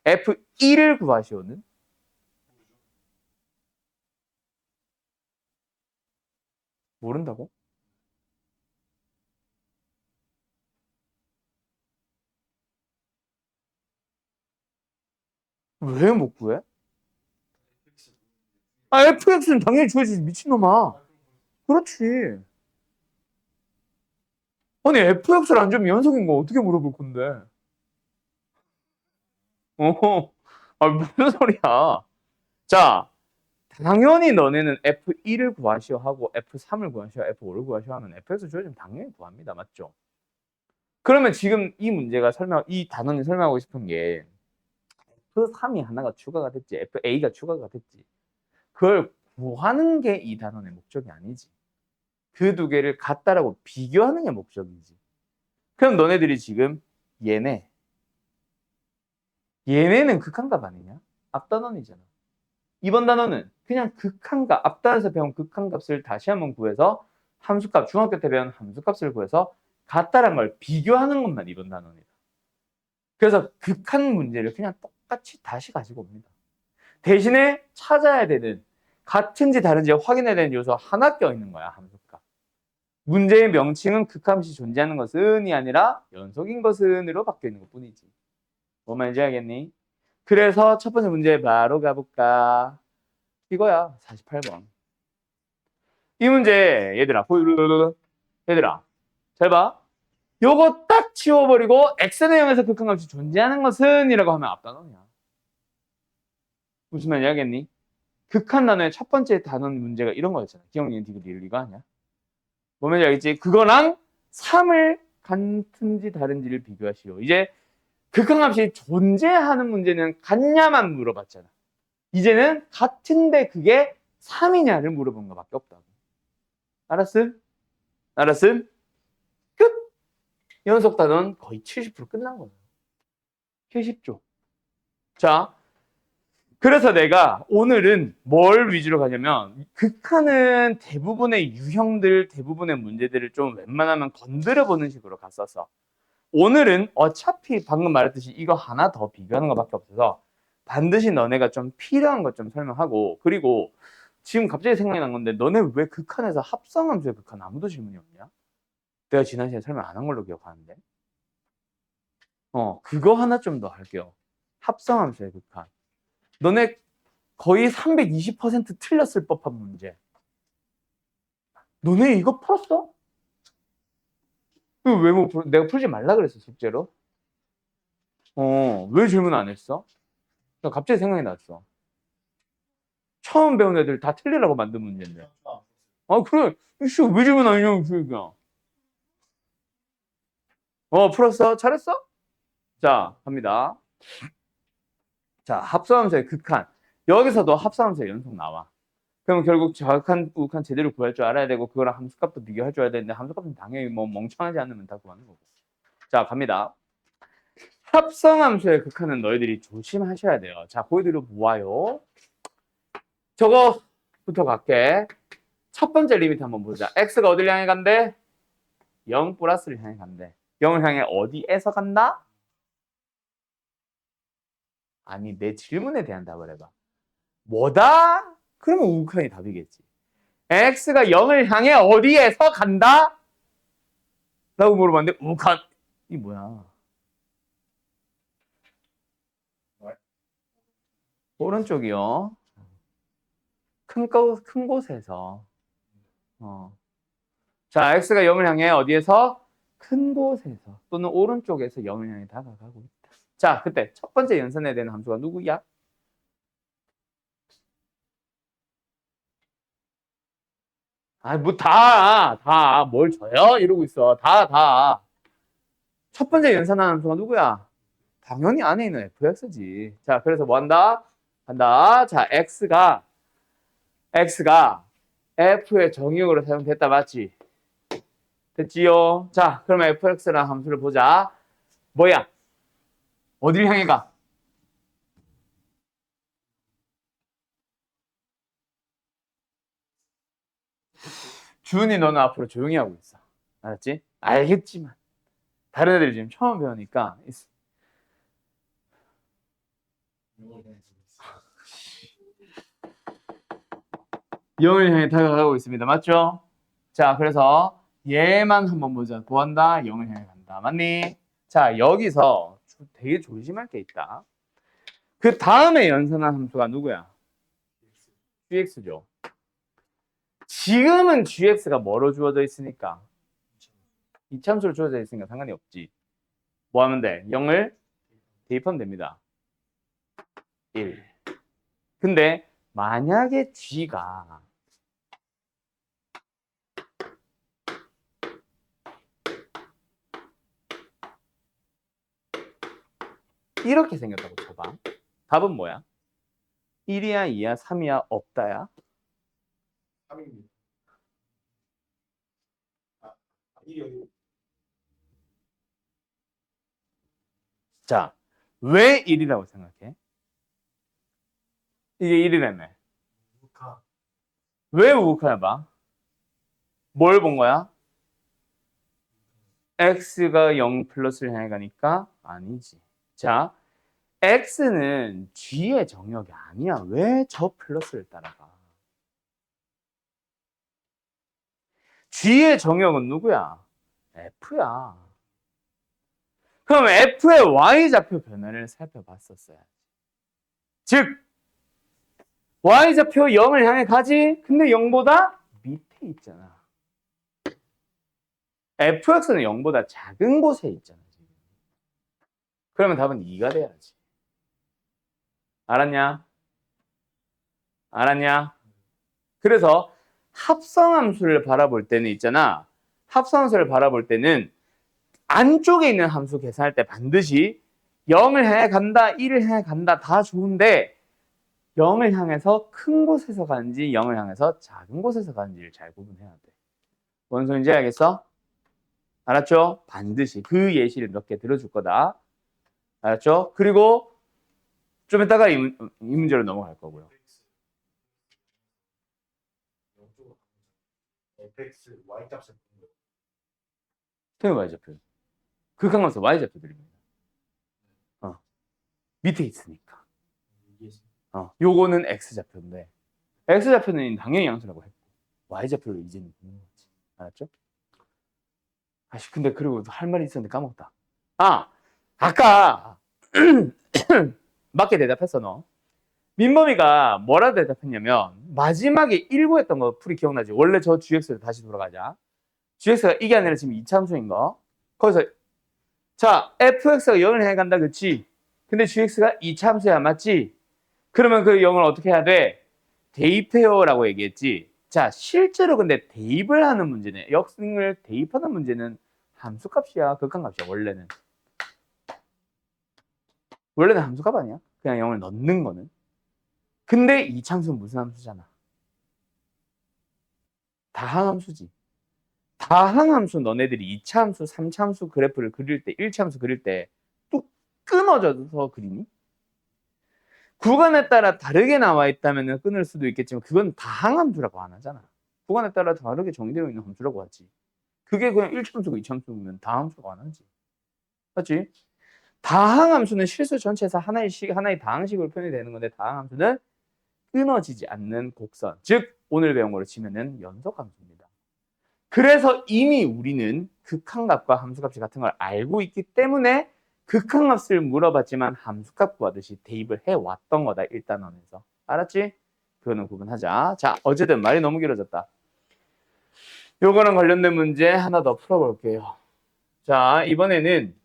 F1을 구하시오는 모른다고? 왜 못 구해? fx는 당연히 주어지지 미친놈아. 그렇지. 아니 fx를 안 주면 연속인 거 어떻게 물어볼 건데? 무슨 소리야? 자, 당연히 너네는 F1을 구하시오 하고 F3을 구하시오, F5를 구하시오 하면 fx 주어지면 당연히 구합니다. 맞죠? 그러면 지금 이 문제가 이 단원이 설명하고 싶은 게 F3이 하나가 추가가 됐지, FA가 추가가 됐지. 그걸 구하는 게 이 단원의 목적이 아니지. 그 두 개를 같다라고 비교하는 게 목적이지. 그럼 너네들이 지금 얘네는 극한값 아니냐? 앞단원이잖아. 이번 단원은 그냥 극한값, 앞단에서 배운 극한값을 다시 한번 구해서 함수값, 중학교 때 배운 함수값을 구해서 같다란 걸 비교하는 것만 이번 단원이다. 그래서 극한 문제를 그냥 똑같이 다시 가지고 옵니다. 대신에 찾아야 되는, 같은지 다른지 확인해야 되는 요소 하나 껴있는 거야, 함수값. 문제의 명칭은 극함수 존재하는 것은이 아니라 연속인 것은으로 바뀌어 있는 것 뿐이지. 뭐 말인지 알겠니? 그래서 첫 번째 문제 바로 가볼까? 이거야, 48번. 이 문제, 얘들아, 얘들아, 잘 봐. 요거 딱 치워버리고 x의 0에서 극한값이 존재하는 것은 이라고 하면 앞단원이야. 무슨 말인지 알겠니? 극한 단어의 첫 번째 단원 문제가 이런 거였잖아. 기억니은 디귿 리을 이거 아니야? 뭐 말인지 알겠지? 그거랑 3을 같은지 다른지를 비교하시오. 이제 극한값이 존재하는 문제는 같냐만 물어봤잖아. 이제는 같은데 그게 3이냐를 물어본 것밖에 없다고. 알았음? 알았음? 끝! 연속 단원 거의 70% 끝난 거예요. 70조. 자, 그래서 내가 오늘은 뭘 위주로 가냐면 극한은 대부분의 유형들, 대부분의 문제들을 좀 웬만하면 건드려보는 식으로 갔었어. 오늘은 어차피 방금 말했듯이 이거 하나 더 비교하는 것밖에 없어서 반드시 너네가 좀 필요한 것 좀 설명하고, 그리고 지금 갑자기 생각이 난 건데 너네 왜 극한에서 합성함수의 극한 아무도 질문이 없냐? 내가 지난 시간에 설명 안 한 걸로 기억하는데. 그거 하나 좀 더 할게요. 합성함수의 극한. 너네 거의 320% 틀렸을 법한 문제. 너네 이거 풀었어? 왜 못 풀? 내가 풀지 말라 그랬어, 숙제로. 왜 질문 안 했어? 나 갑자기 생각이 났어. 처음 배운 애들 다 틀리라고 만든 문제인데. 아, 그래. 이씨, 왜 질문 안 했냐고, 그러니까. 풀었어? 잘했어? 자, 갑니다. 자, 합성함수의 극한. 여기서도 합성함수의 연속 나와. 그럼 결국 정확한, 우극한 제대로 구할 줄 알아야 되고, 그거랑 함수값도 비교해 줘야 되는데, 함수값은 당연히 뭐 멍청하지 않으면 다 구하는 거고. 자, 갑니다. 합성함수의 극한은 너희들이 조심하셔야 돼요. 자, 보여드려 보아요. 저거부터 갈게. 첫 번째 리미트 한번 보자. x가 어디를 향해 간대? 0 플러스를 향해 간대. 0을 향해 어디에서 간다? 아니, 내 질문에 대한 답을 해봐. 뭐다? 그러면 우극한이 답이겠지. x가 0을 향해 어디에서 간다? 라고 물어봤는데 우극한 이 뭐야? 오른쪽이요. 큰 곳에서. 자, x가 0을 향해 어디에서? 큰 곳에서 또는 오른쪽에서 0을 향해 다가가고 있다. 자, 그때 첫 번째 연산해야 되는 함수가 누구야? 뭐 뭘 줘요? 이러고 있어. 첫 번째 연산하는 함수가 누구야? 당연히 안에 있는 fx지. 자, 그래서 뭐 한다? 한다. 자, x가 f의 정의역으로 사용됐다. 맞지? 됐지요? 자, 그러면 fx라는 함수를 보자. 뭐야? 어딜 향해 가? 주은이 너는 앞으로 조용히 하고 있어. 알았지? 알겠지만. 다른 애들이 지금 처음 배우니까. 0을 향해 다가가고 있습니다. 맞죠? 자, 그래서 얘만 한번 보자. 구한다. 0을 향해 간다. 맞니? 자, 여기서 되게 조심할 게 있다. 그 다음에 연산한 함수가 누구야? gx죠. 지금은 gx가 뭐로 주어져 있으니까? 이참수로 주어져 있으니까 상관이 없지. 뭐 하면 돼? 0을 대입하면 됩니다. 1. 근데 만약에 G가 이렇게 생겼다고 쳐봐. 답은 뭐야? 1이야, 2야, 3이야, 없다야? 3입니다. 1이요. 자, 왜 1이라고 생각해? 이게 1이라며. 우카. 왜 우극하냐 봐? 뭘 본 거야? x가 0 플러스를 향해 가니까 아니지. 자, x는 g의 정역이 아니야. 왜 저 플러스를 따라가? g의 정역은 누구야? f야. 그럼 f의 y좌표 변화를 살펴봤었어야지. 즉, y좌표 0을 향해 가지? 근데 0보다 밑에 있잖아. fx는 0보다 작은 곳에 있잖아. 지금. 그러면 답은 2가 돼야지. 알았냐? 알았냐? 그래서 합성함수를 바라볼 때는 있잖아. 합성함수를 바라볼 때는 안쪽에 있는 함수 계산할 때 반드시 0을 향해 간다, 1을 향해 간다 다 좋은데 0을 향해서 큰 곳에서 가는지 0을 향해서 작은 곳에서 가는지를 잘 구분해야 돼. 뭔 소린지 알겠어? 알았죠? 반드시 그 예시를 몇 개 들어줄 거다. 알았죠? 그리고 좀 이따가 이 문제로 넘어갈 거고요. fx y값을 보는 거. 태우 y좌표. 극한함수 y좌표들입니다. 밑에 있으니까. 요거는 x좌표인데 x좌표는 당연히 양수라고 했고 y좌표를 이제는 보는 거지. 알았죠? 아씨 근데 그리고 할 말이 있었는데 까먹었다. 아까 맞게 대답했어 너. 민범이가 뭐라 대답했냐면 마지막에 1구했던 거 풀이 기억나지? 원래 저 gx로 다시 돌아가자. gx가 이게 아니라 지금 2차함수인 거. 거기서 자 fx가 0을 향해 간다 그치? 근데 gx가 2차함수야 맞지? 그러면 그 0을 어떻게 해야 돼? 대입해요라고 얘기했지. 자 실제로 근데 대입을 하는 문제는 역승을 대입하는 문제는 함수값이야 극한값이야 원래는 함수값 아니야? 그냥 0을 넣는 거는. 근데 이차함수는 무슨 함수잖아? 다항함수지. 다항함수 너네들이 2차함수, 3차함수 그래프를 그릴 때 1차함수 그릴 때 뚝 끊어져서 그리니? 구간에 따라 다르게 나와 있다면 끊을 수도 있겠지만 그건 다항함수라고 안 하잖아. 구간에 따라 다르게 정의되어 있는 함수라고 하지. 그게 그냥 1차함수고 2차함수면 다항함수라고 안 하지. 맞지? 다항함수는 실수 전체에서 하나의 다항식으로 표현이 되는 건데 다항함수는 끊어지지 않는 곡선. 즉 오늘 배운 거로 치면은 연속함수입니다. 그래서 이미 우리는 극한값과 함수값이 같은 걸 알고 있기 때문에 극한값을 물어봤지만 함수값 구하듯이 대입을 해왔던 거다. 1단원에서. 알았지? 그거는 구분하자. 자, 어쨌든 말이 너무 길어졌다. 요거랑 관련된 문제 하나 더 풀어볼게요. 자, 이번에는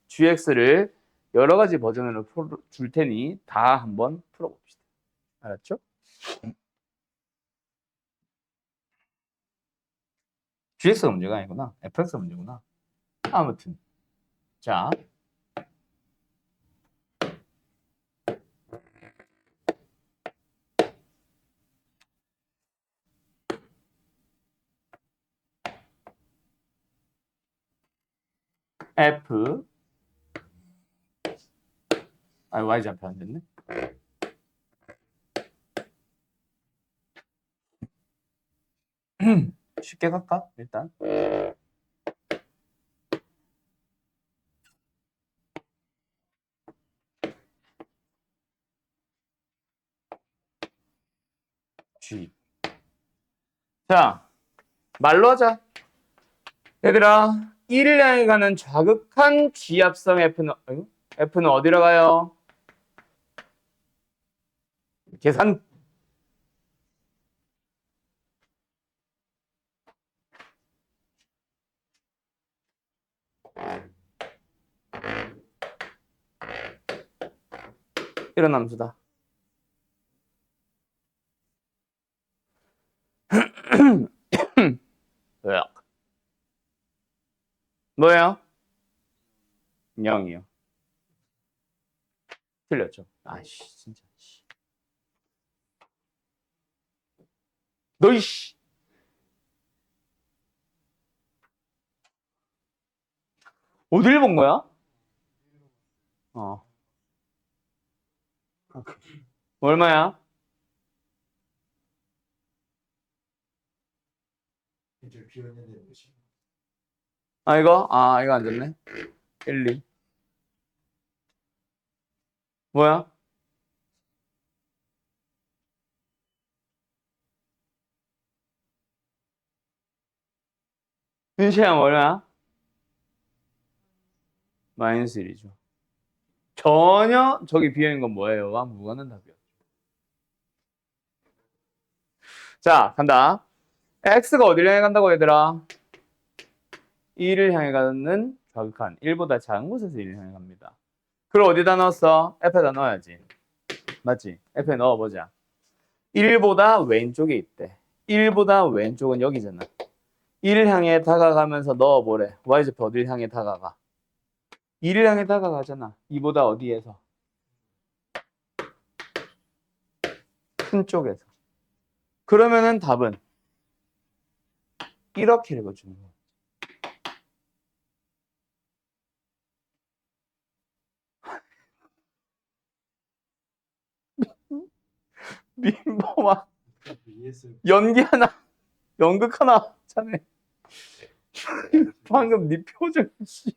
gx를 여러 가지 버전으로 줄 테니 다 한번 풀어봅시다. 알았죠? gx가 문제가 아니구나. fx가 문제구나. 아무튼 자 f y좌표 안 됐네. 쉽게 갈까? 일단 G. 자, 말로 하자. 얘들아, 1을 향해 가는 좌극한 G합성 F는 어디로 가요? 계산. 이런 함수다. 으악. 뭐예요? 0이요. 틀렸죠. 아씨 진짜. 너 이씨. 어딜 본 거야? 어. 얼마야? 이제 비었는데 뭐지? 이거? 이거 안 됐네. 1, 2. 뭐야? 윤시야 뭐야? 마이너스 1이죠. 전혀 저기 비어있는 건 뭐예요? 와 무관한 답이요. 자, 간다. x가 어디를 향해 간다고 얘들아? 1을 향해 가는 좌극한 1보다 작은 곳에서 1을 향해 갑니다. 그걸 어디다 넣었어? F에다 넣어야지. 맞지? F에 넣어보자. 1보다 왼쪽에 있대. 1보다 왼쪽은 여기잖아. 1을 향해 다가가면서 넣어보래. y좌표 어디를 향해 다가가? 1을 향해 다가가잖아. 2보다 어디에서? 큰 쪽에서. 그러면은 답은 이렇게 읽어주는 거야. 민범아 ES 연기 하나 연극 하나 자네 방금 네 표정 씨.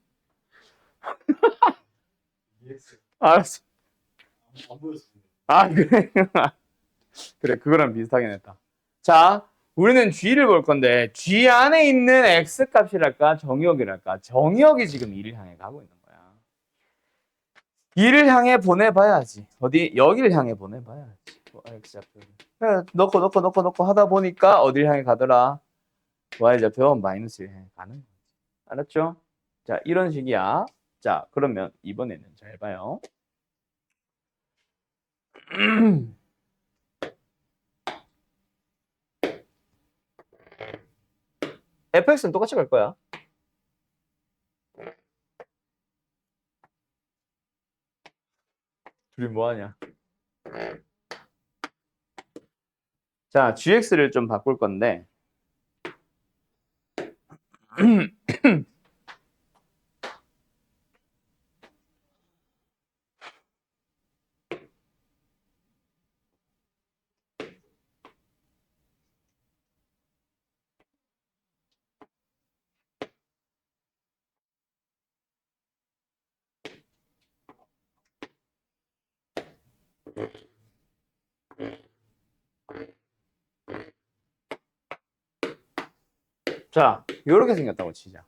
ES 알았어. 안 보였어. 그래 그래 그거랑 비슷하긴 했다. 자 우리는 G를 볼 건데 G 안에 있는 X 값이랄까 정의역이랄까 정의역이 지금 2를 향해 가고 있는 거야. 2를 향해 보내봐야지. 어디 여기를 향해 보내봐야지. X좌표 넣고 하다 보니까 어디를 향해 가더라? Y좌표 마이너스 1 향해 가는 거지. 알았죠? 자 이런 식이야. 자 그러면 이번에는 잘 봐요. fx는 똑같이 갈 거야. 둘이 뭐 하냐? 자, gx를 좀 바꿀 건데 자, 요렇게 생겼다고 치자.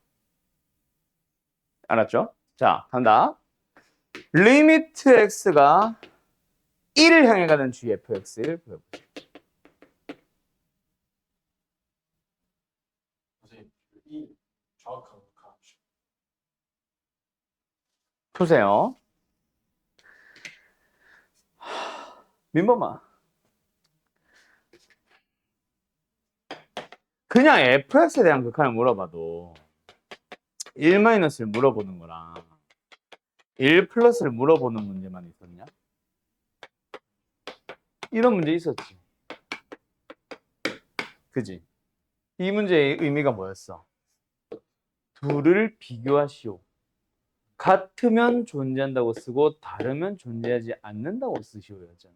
알았죠? 자, 간다. 리미트 x가 1을 향해 가는 gfx를 보여보자. 선생님 이 정확한 값. 보세요. 민범아. 그냥 fx에 대한 극한을 물어봐도 1-를 물어보는 거랑 1 플러스를 물어보는 문제만 있었냐? 이런 문제 있었지. 그지? 이 문제의 의미가 뭐였어? 둘을 비교하시오. 같으면 존재한다고 쓰고 다르면 존재하지 않는다고 쓰시오였잖아.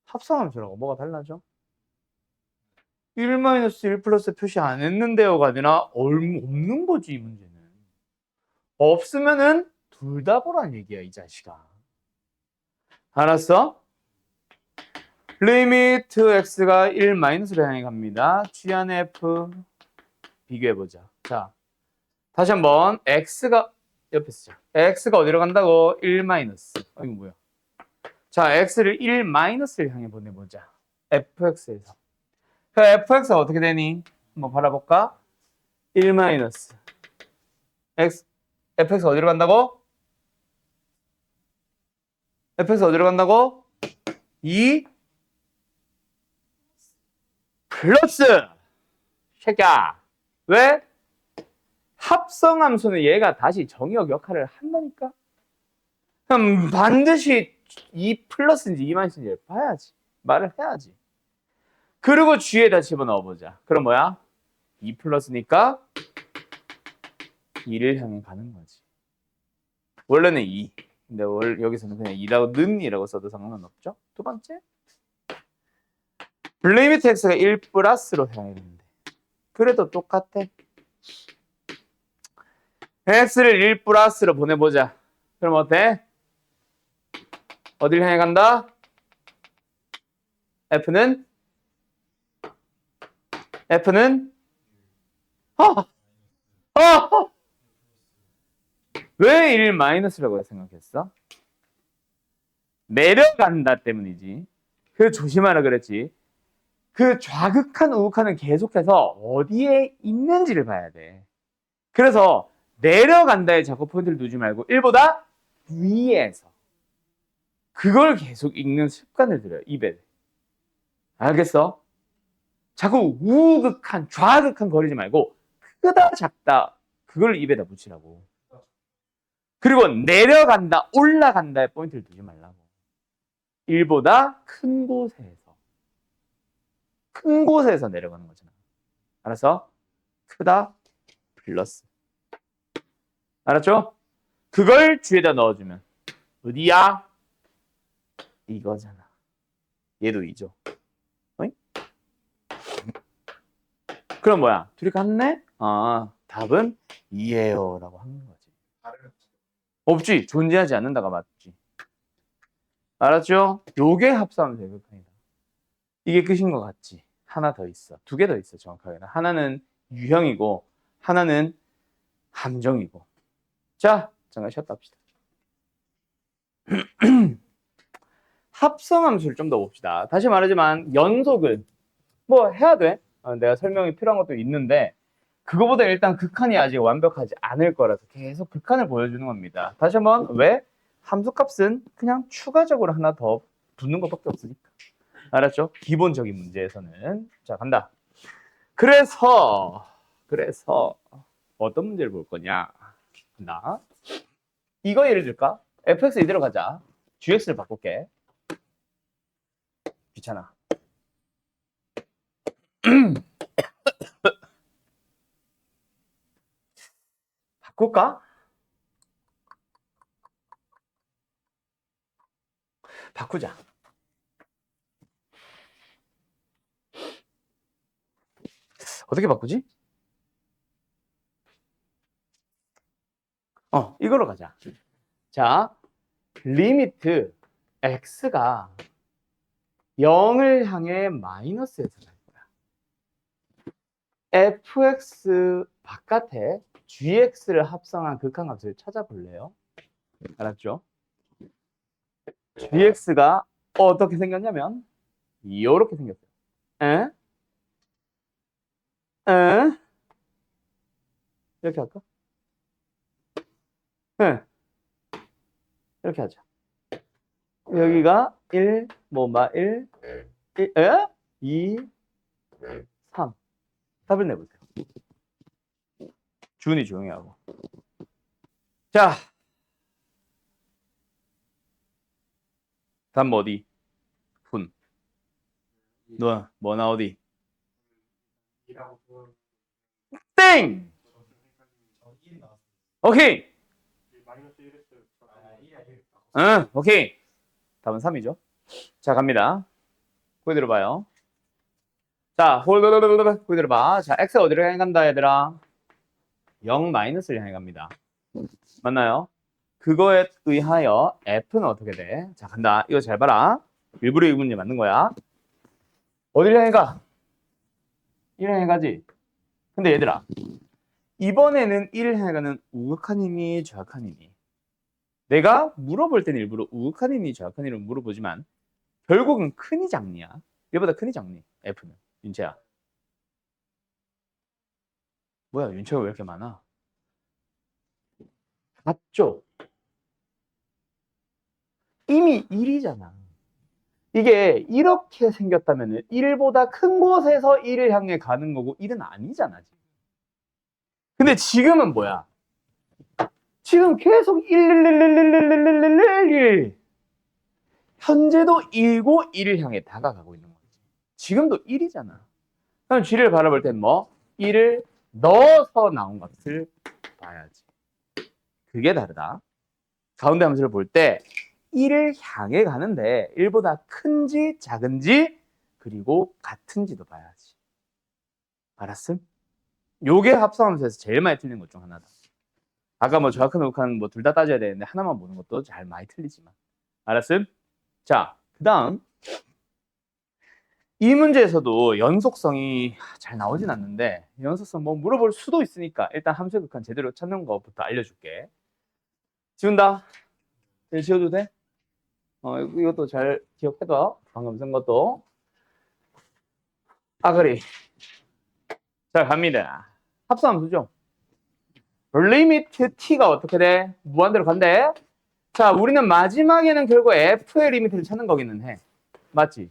합성함수라고 뭐가 달라져? 1-1 플러스 표시 안 했는데요가 아니라 없는 거지 이 문제는. 없으면은 둘 다 보란 얘기야 이 자식아. 알았어? 리미트 x가 1-를 향해 갑니다. G 안에 f 비교해보자. 자, 다시 한번 x가 옆에 쓰자. x가 어디로 간다고? 1-. 이거 뭐야? 자, x를 1-를 향해 보내보자. fx에서. 그 fx가 어떻게 되니? 한번 바라볼까? 1-. fx가 어디로 간다고? fx 어디로 간다고? 2 플러스 새끼야. 왜? 합성함수는 얘가 다시 정의역 역할을 한다니까. 그럼 반드시 2 플러스인지 2 마이너스인지 봐야지. 말을 해야지. 그리고 G에다 집어넣어 보자. 그럼 뭐야? 2 플러스니까 2를 향해 가는 거지. 원래는 2. 근데 여기서는 그냥 2라고 써도 상관은 없죠. 두 번째. 리미트 x가 1 플러스로 향해 되는데. 그래도 똑같아. x를 1 플러스로 보내보자. 그럼 어때? 어딜 향해 간다? F는 어! 왜 1 마이너스라고 생각했어? 내려간다 때문이지. 그 조심하라 그랬지. 그 좌극한 우극한은 계속해서 어디에 있는지를 봐야 돼. 그래서 내려간다에 자꾸 포인트를 두지 말고 1보다 위에서 그걸 계속 읽는 습관을 들여요. 입에. 알겠어? 자꾸 우극한 좌극한 거리지 말고 크다 작다 그걸 입에다 붙이라고. 그리고 내려간다 올라간다에 포인트를 두지 말라고. 1보다 큰 곳에서 내려가는 거잖아. 알았어? 크다 플러스. 알았죠? 그걸 G에다 넣어주면 어디야? 이거잖아. 얘도 2죠. 어이? 그럼 뭐야? 둘이 같네? 아, 답은 2예요 라고 하는 거지. 다르면 없지. 존재하지 않는다가 맞지. 알았죠? 요게 합성함수의 극한이다. 이게 끝인 것 같지? 하나 더 있어. 2개 더 있어, 정확하게는. 하나는 유형이고, 하나는 함정이고. 자, 잠깐 쉬었다 합시다. 합성함수를 좀 더 봅시다. 다시 말하지만 연속은 뭐 해야 돼. 내가 설명이 필요한 것도 있는데 그거보다 일단 극한이 아직 완벽하지 않을 거라서 계속 극한을 보여주는 겁니다. 다시 한번 왜? 함수값은 그냥 추가적으로 하나 더 붙는 것밖에 없으니까. 알았죠? 기본적인 문제에서는. 자, 간다. 그래서 어떤 문제를 볼 거냐? 나 이거 예를 들까? fx 이대로 가자. gx를 바꿀게. 귀찮아. 바꿀까? 바꾸자. 어떻게 바꾸지? 이걸로 가자. 자, 리미트 x가 0을 향해 마이너스에서 갈 거야. fx 바깥에 gx를 합성한 극한값을 찾아볼래요? 알았죠? gx가 어떻게 생겼냐면 이렇게 생겼어요. 에? 에? 이렇게 할까? 네. 이렇게 하자. 여기가 1, 1, 2, 3. 답을 내보세요. 준이 조용히 하고. 자. 답 어디? 분. 너, 뭐나 어디? 2라고 보면 땡! 저 1이 나왔어요. 오케이. 마이너스 1 했어요. 1이야 1. 응, 오케이. 답은 3이죠. 자, 갑니다. 거기 들어봐요. 자, 거기 들어봐. 자, x 어디로 향해 간다, 얘들아? 0 마이너스를 향해 갑니다. 맞나요? 그거에 의하여 f는 어떻게 돼? 자, 간다. 이거 잘 봐라. 일부러 이 문제 맞는 거야. 어디를 향해 가? 1을 향해 가지. 근데 얘들아, 이번에는 1을 향해 가는 우극한 힘이 좌극한 힘이. 내가 물어볼 때는 일부러 우극한 힘이 좌극한 힘을 물어보지만 결국은 큰이 작니야. 얘보다 큰이 작니? F는. 윤채야. 뭐야, 윤채가 왜 이렇게 많아? 같죠? 1 이미 1이잖아. 이게 이렇게 생겼다면 1보다 큰 곳에서 1을 향해 가는 거고 1은 아니잖아. 지금. 근데 지금은 뭐야? 지금 계속 1, 1, 1, 1, 1, 1, 1, 1, 1, 1. 현재도 1고 1을 향해 다가가고 있는 거지. 지금도 1이잖아. 그럼 G를 바라볼 땐 뭐? 1을 넣어서 나온 값을 봐야지. 그게 다르다. 가운데 함수를 볼 때 1을 향해 가는데 1보다 큰지 작은지 그리고 같은지도 봐야지. 알았음? 요게 합성함수에서 제일 많이 틀린 것 중 하나다. 아까 뭐 정확한 극한 뭐 둘 다 따져야 되는데 하나만 보는 것도 잘 많이 틀리지만. 알았음? 자, 그 다음 이 문제에서도 연속성이 잘 나오진 않는데 연속성 뭐 물어볼 수도 있으니까 일단 함수의 극한 제대로 찾는 것부터 알려줄게. 지운다. 지워도 돼? 이것도 잘 기억해둬. 방금 쓴 것도. 아가리. 자, 갑니다. 합성함수죠. 리미트 t가 어떻게 돼? 무한대로 간대. 자, 우리는 마지막에는 결국 f의 리미트를 찾는 거기는 해. 맞지?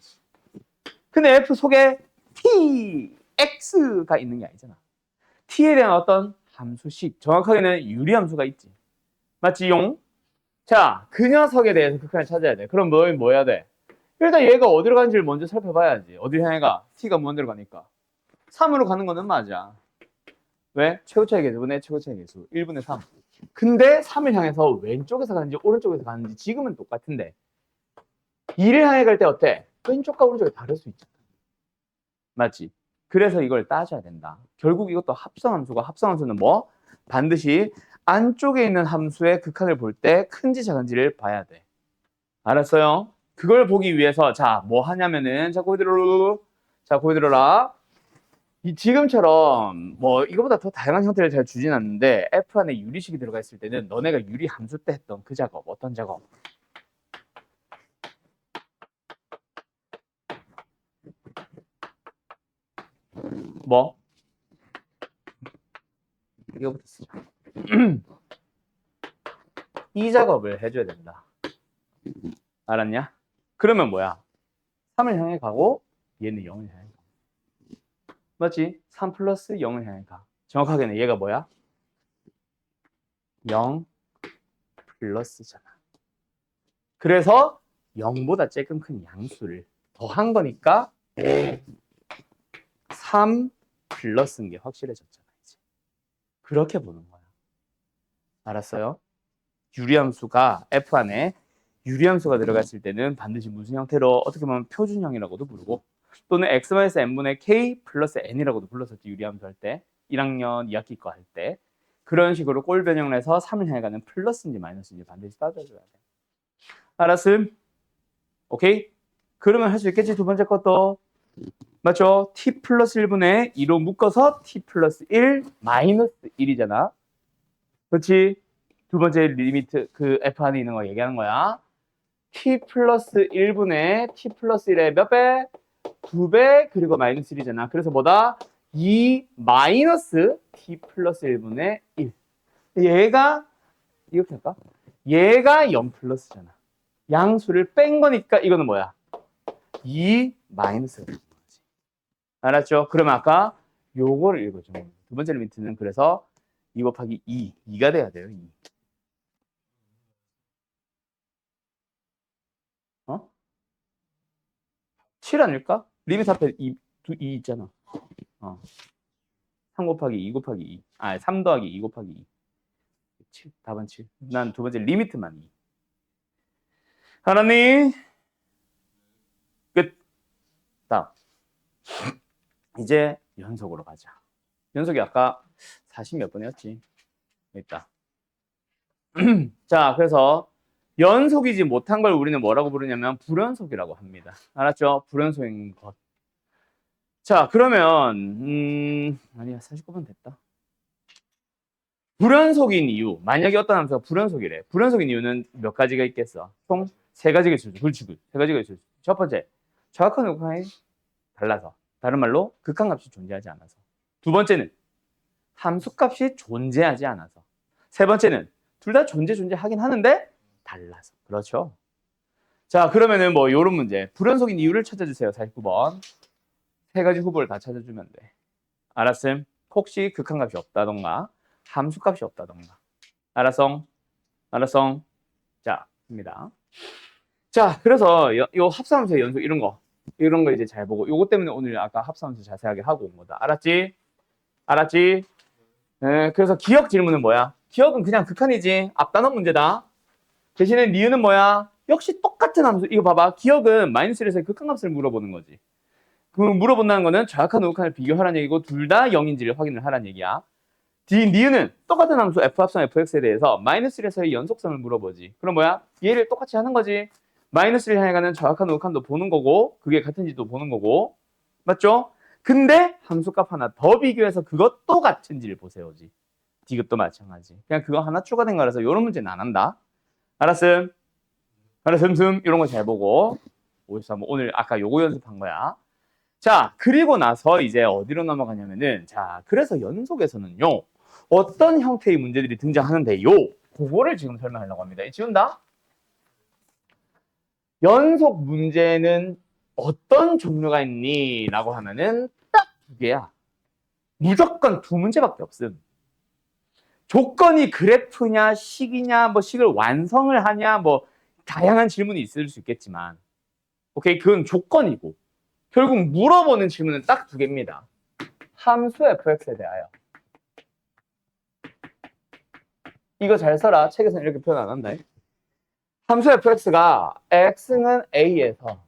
근데 f 속에 t, x가 있는 게 아니잖아. t에 대한 어떤 함수식, 정확하게는 유리함수가 있지. 맞지, 용? 자, 그 녀석에 대해서 극한을 찾아야 돼. 그럼 뭐 해야 돼? 일단 얘가 어디로 가는지를 먼저 살펴봐야지. 어디를 향해 가? t가 무한대로 가니까. 3으로 가는 거는 맞아. 왜? 최고차의 개수분의 최고차의 개수 1분의 3. 근데 3을 향해서 왼쪽에서 가는지 오른쪽에서 가는지 지금은 똑같은데 2를 향해 갈 때 어때? 왼쪽과 오른쪽이 다를 수 있잖아. 맞지? 그래서 이걸 따져야 된다. 결국 이것도 합성함수가 합성함수는 뭐? 반드시 안쪽에 있는 함수의 극한을 볼 때 큰지 작은지를 봐야 돼. 알았어요? 그걸 보기 위해서 자, 뭐 하냐면은 자, 거기 들어라. 지금처럼 뭐 이거보다 더 다양한 형태를 잘 주진 않는데 F 안에 유리식이 들어가 있을 때는 너네가 유리 함수 때 했던 그 작업, 어떤 작업? 뭐? 이거부터 쓰자. 이 작업을 해줘야 된다. 알았냐? 그러면 뭐야? 3을 향해 가고 얘는 0을 향해 가. 맞지? 3 플러스 0을 향해 가. 정확하게는 얘가 뭐야? 0 플러스잖아. 그래서 0보다 조금 큰 양수를 더한 거니까 3 플러스인 게 확실해졌잖아. 이제. 그렇게 보는 거야. 알았어요? 유리함수가 F 안에 유리함수가 들어갔을 때는 반드시 무슨 형태로 어떻게 보면 표준형이라고도 부르고 또는 x-n분의 k 플러스 n이라고도 불렀었지. 유리함수 할 때 1학년 2학기 거 할 때 그런 식으로 꼴 변형을 해서 3을 향해 가는 플러스인지 마이너스인지 반드시 따져줘야 돼. 알았음? 오케이? 그러면 할 수 있겠지. 두 번째 것도 맞죠? t 플러스 1분의 2로 묶어서 t 플러스 1 마이너스 1이잖아. 그렇지? 두 번째 리미트 그 f 안에 있는 거 얘기하는 거야. t 플러스 1분의 t 플러스 1의 몇 배? 2배 그리고 마이너스 1이잖아. 그래서 뭐다? 2 마이너스 t 플러스 1분의 1. 얘가 이렇게 할까? 얘가 0 플러스잖아. 양수를 뺀 거니까 이거는 뭐야? 2 마이너스가 되는 거지. 알았죠? 그럼 아까 요거를 읽어줘. 두 번째 리미트는 그래서 2 곱하기 2가 돼야 돼요. 2. 어? 7 아닐까? 리미트 앞에 2 있잖아. 3 곱하기 2 곱하기 2. 3 더하기 2 곱하기 2. 7. 답은 7. 난 두 번째 리미트만 2. 하나님 끝. 다음. 이제 연속으로 가자. 연속이 아까 40 몇 번이었지? 있다. 자, 그래서 연속이지 못한 걸 우리는 뭐라고 부르냐면 불연속이라고 합니다. 알았죠? 불연속인 것. 자, 그러면 아니야, 49번 됐다. 불연속인 이유. 만약에 어떤 함수가 불연속이래. 불연속인 이유는 몇 가지가 있겠어? 총 세 가지가 있을 수. 그렇지. 세 가지가 있을 수. 첫 번째, 정확한 극한이 달라서. 다른 말로 극한값이 존재하지 않아서. 두 번째는 함수값이 존재하지 않아서. 세 번째는 둘 다 존재하긴 하는데 달라서. 그렇죠? 자, 그러면은 뭐 요런 문제. 불연속인 이유를 찾아주세요. 49번. 세 가지 후보를 다 찾아주면 돼. 알았음? 혹시 극한값이 없다던가 함수값이 없다던가. 알았어? 알았어? 자, 입니다. 자, 그래서 요 합성함수의 연속 이런 거 이제 잘 보고 요거 때문에 오늘 아까 합성함수 자세하게 하고 온 거다. 알았지? 알았지? 네, 그래서 기억 질문은 뭐야? 기억은 그냥 극한이지. 앞단원 문제다. 대신에 니은은 뭐야? 역시 똑같은 함수. 이거 봐봐. 기억은 -1에서 극한값을 물어보는 거지. 그 물어본다는 거는 정확한 우극한을 비교하라는 얘기고 둘 다 0인지를 확인을 하라는 얘기야. 니은은 똑같은 함수 f 합성 fx에 대해서 -1에서의 연속성을 물어보지. 그럼 뭐야? 얘를 똑같이 하는 거지. -1를 향해 가는 정확한 우극한도 보는 거고 그게 같은지도 보는 거고 맞죠? 근데 함수값 하나 더 비교해서 그것도 같은지를 보세요지. 디귿도 마찬가지. 그냥 그거 하나 추가된 거라서 이런 문제는 안 한다. 알았음? 알았음? 이런 거 잘 보고 53번 오늘 아까 요거 연습한 거야. 자, 그리고 나서 이제 어디로 넘어가냐면은 자, 그래서 연속에서는요. 어떤 형태의 문제들이 등장하는데요. 그거를 지금 설명하려고 합니다. 지운다? 연속 문제는 어떤 종류가 있니? 라고 하면은 딱 두 개야. 무조건 두 문제밖에 없음. 조건이 그래프냐, 식이냐, 뭐 식을 완성을 하냐, 뭐 다양한 질문이 있을 수 있겠지만 오케이, 그건 조건이고 결국 물어보는 질문은 딱 두 개입니다. 함수 fx에 대하여. 이거 잘 써라. 책에서는 이렇게 표현 안 한다. 함수 fx가 x는 a에서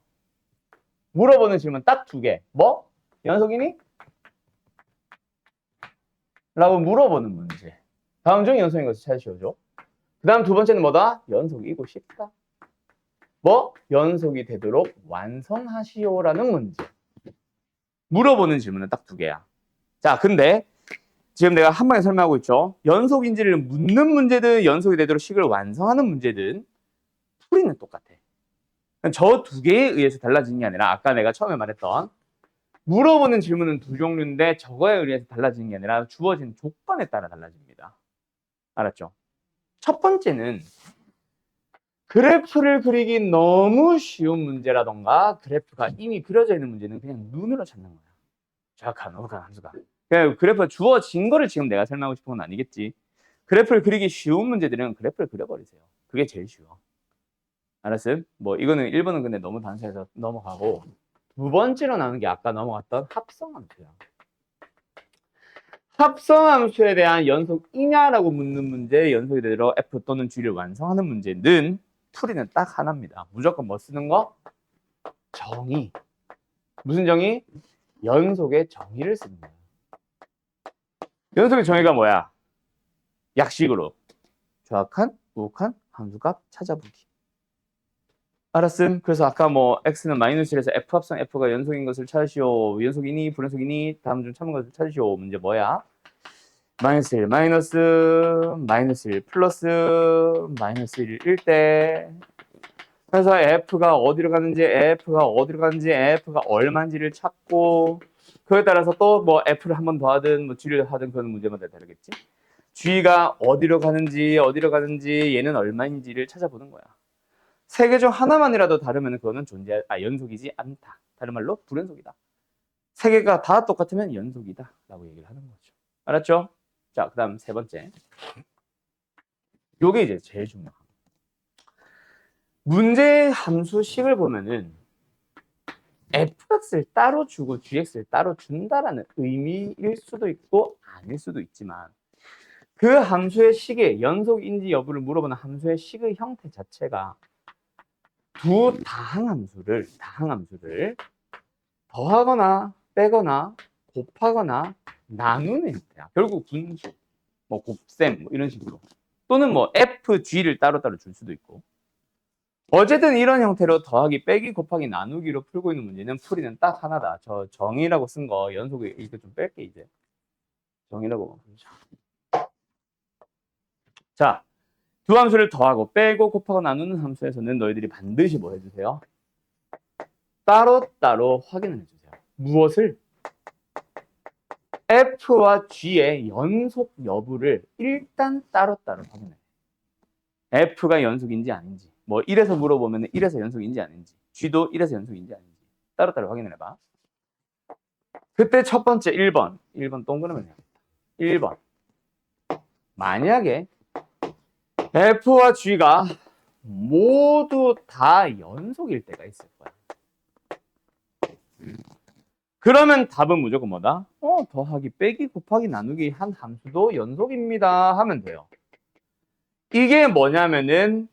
물어보는 질문 딱 두 개. 뭐? 연속이니? 라고 물어보는 문제. 다음 중 연속인 것을 찾으시오죠. 그 다음 두 번째는 뭐다? 연속이고 싶다. 뭐? 연속이 되도록 완성하시오라는 문제. 물어보는 질문은 딱 두 개야. 자, 근데 지금 내가 한 방에 설명하고 있죠. 연속인지를 묻는 문제든 연속이 되도록 식을 완성하는 문제든 풀이는 똑같아. 저 두 개에 의해서 달라지는 게 아니라 아까 내가 처음에 말했던 물어보는 질문은 두 종류인데 저거에 의해서 달라지는 게 아니라 주어진 조건에 따라 달라집니다. 알았죠? 첫 번째는 그래프를 그리기 너무 쉬운 문제라던가 그래프가 이미 그려져 있는 문제는 그냥 눈으로 찾는 거야. 정확한 어묵한 함수가. 그래프 주어진 거를 지금 내가 설명하고 싶은 건 아니겠지. 그래프를 그리기 쉬운 문제들은 그래프를 그려버리세요. 그게 제일 쉬워. 알았어요? 뭐 이거는 1번은 근데 너무 단순해서 넘어가고 두 번째로 나오는 게 아까 넘어갔던 합성함수야. 합성함수에 대한 연속이냐라고 묻는 문제, 연속이 되도록 F 또는 G를 완성하는 문제는 풀이는 딱 하나입니다. 무조건 뭐 쓰는 거? 정의. 무슨 정의? 연속의 정의를 쓰는 거야. 연속의 정의가 뭐야? 약식으로 정확한, 우극한, 함수값 찾아보기. 알았음. 그래서 아까 뭐 x는 -1에서 f 합성 f가 연속인 것을 찾으시오. 연속이니 불연속이니 다음 중 참은 것을 찾으시오. 문제 뭐야? -1 마이너스 -1 플러스 -1일 때 그래서 f가 어디로 가는지 f가 얼마인지를 찾고 그에 따라서 또 뭐 f를 한 번 더 하든 뭐 g를 하든 그런 문제마다 다르겠지. g가 어디로 가는지 얘는 얼마인지를 찾아보는 거야. 세 개 중 하나만이라도 다르면 그거는 연속이지 않다. 다른 말로 불연속이다. 세 개가 다 똑같으면 연속이다 라고 얘기를 하는 거죠. 알았죠? 자, 그 다음 세 번째. 요게 이제 제일 중요한 문제의 함수식을 보면은 fx를 따로 주고 gx를 따로 준다라는 의미일 수도 있고 아닐 수도 있지만 그 함수의 식의 연속인지 여부를 물어보는 함수의 식의 형태 자체가 두 다항함수를 더하거나 빼거나 곱하거나 나누는 형태야. 결국 분수, 뭐 곱셈 뭐 이런 식으로 또는 뭐 f, g를 따로따로 줄 수도 있고 어쨌든 이런 형태로 더하기, 빼기, 곱하기, 나누기로 풀고 있는 문제는 풀이는 딱 하나다. 저 정의라고 쓴 거 연속에 이거 좀 뺄게 이제 정의라고 부르자. 자, 두 함수를 더하고 빼고 곱하고 나누는 함수에서는 너희들이 반드시 뭐 해주세요? 따로따로 확인을 해주세요. 무엇을? f와 g의 연속 여부를 일단 따로따로 확인해요. f가 연속인지 아닌지 뭐 1에서 물어보면 1에서 연속인지 아닌지, G도 1에서 연속인지 아닌지 따로따로 확인을 해봐. 그때 첫 번째 1번 동그라미 해야겠다. 1번. 만약에 F와 G가 모두 다 연속일 때가 있을 거야. 그러면 답은 무조건 뭐다? 더하기, 빼기, 곱하기, 나누기 한 함수도 연속입니다 하면 돼요. 이게 뭐냐면은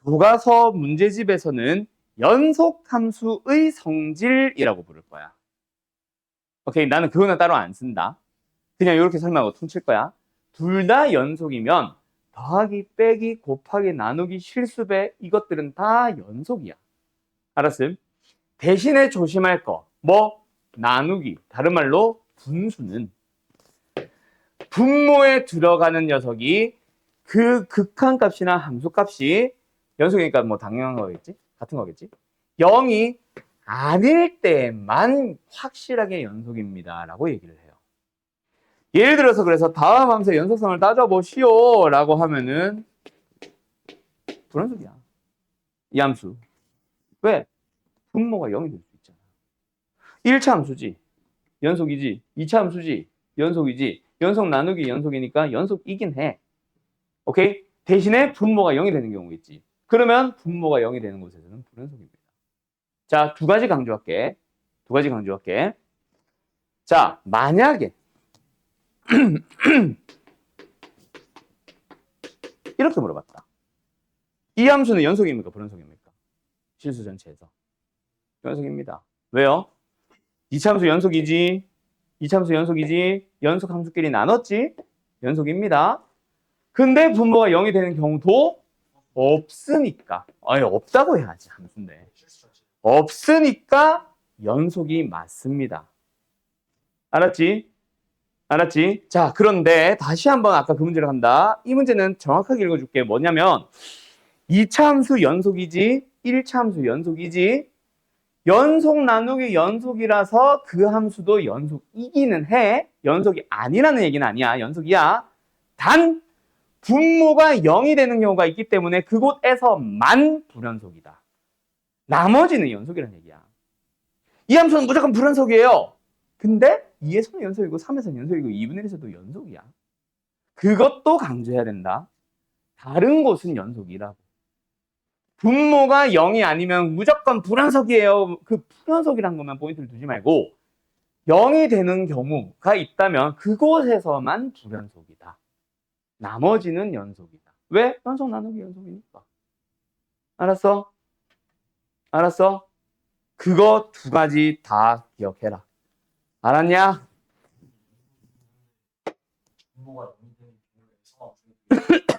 교과서 문제집에서는 연속함수의 성질이라고 부를 거야. 오케이, 나는 그거는 따로 안 쓴다. 그냥 이렇게 설명하고 퉁칠 거야. 둘 다 연속이면 더하기, 빼기, 곱하기, 나누기, 실수배 이것들은 다 연속이야. 알았음? 대신에 조심할 거 뭐? 나누기, 다른 말로 분수는 분모에 들어가는 녀석이 그 극한값이나 함수값이 연속이니까 뭐 당연한 거겠지? 같은 거겠지? 0이 아닐 때만 확실하게 연속입니다 라고 얘기를 해요. 예를 들어서 그래서 다음 함수의 연속성을 따져보시오 라고 하면은 불연속이야. 이 함수. 왜? 분모가 0이 될 수 있잖아. 1차 함수지. 연속이지. 2차 함수지. 연속이지. 연속 나누기 연속이니까 연속이긴 해. 오케이? 대신에 분모가 0이 되는 경우 있지. 그러면 분모가 0이 되는 곳에서는 불연속입니다. 자, 두 가지 강조할게. 자, 만약에 이렇게 물어봤다. 이 함수는 연속입니까? 불연속입니까? 실수 전체에서. 연속입니다. 왜요? 2차 함수 연속이지. 2차 함수 연속이지. 연속 함수끼리 나눴지. 연속입니다. 근데 분모가 0이 되는 경우도 없으니까. 아니, 없다고 해야지, 함수인데. 없으니까 연속이 맞습니다. 알았지? 자, 그런데 다시 한번 아까 그 문제를 한다. 이 문제는 정확하게 읽어줄게. 뭐냐면 2차 함수 연속이지, 1차 함수 연속이지, 연속 나누기 연속이라서 그 함수도 연속이기는 해. 연속이 아니라는 얘기는 아니야. 연속이야. 단 분모가 0이 되는 경우가 있기 때문에 그곳에서만 불연속이다. 나머지는 연속이라는 얘기야. 이 함수는 무조건 불연속이에요. 근데 2에서는 연속이고 3에서는 연속이고 2분의 1에서도 연속이야. 그것도 강조해야 된다. 다른 곳은 연속이라고. 분모가 0이 아니면 무조건 불연속이에요. 그 불연속이란 것만 포인트를 두지 말고 0이 되는 경우가 있다면 그곳에서만 불연속이다. 나머지는 연속이다. 왜? 연속 나누기 연속이니까. 알았어? 그거 두 가지 다 기억해라. 알았냐?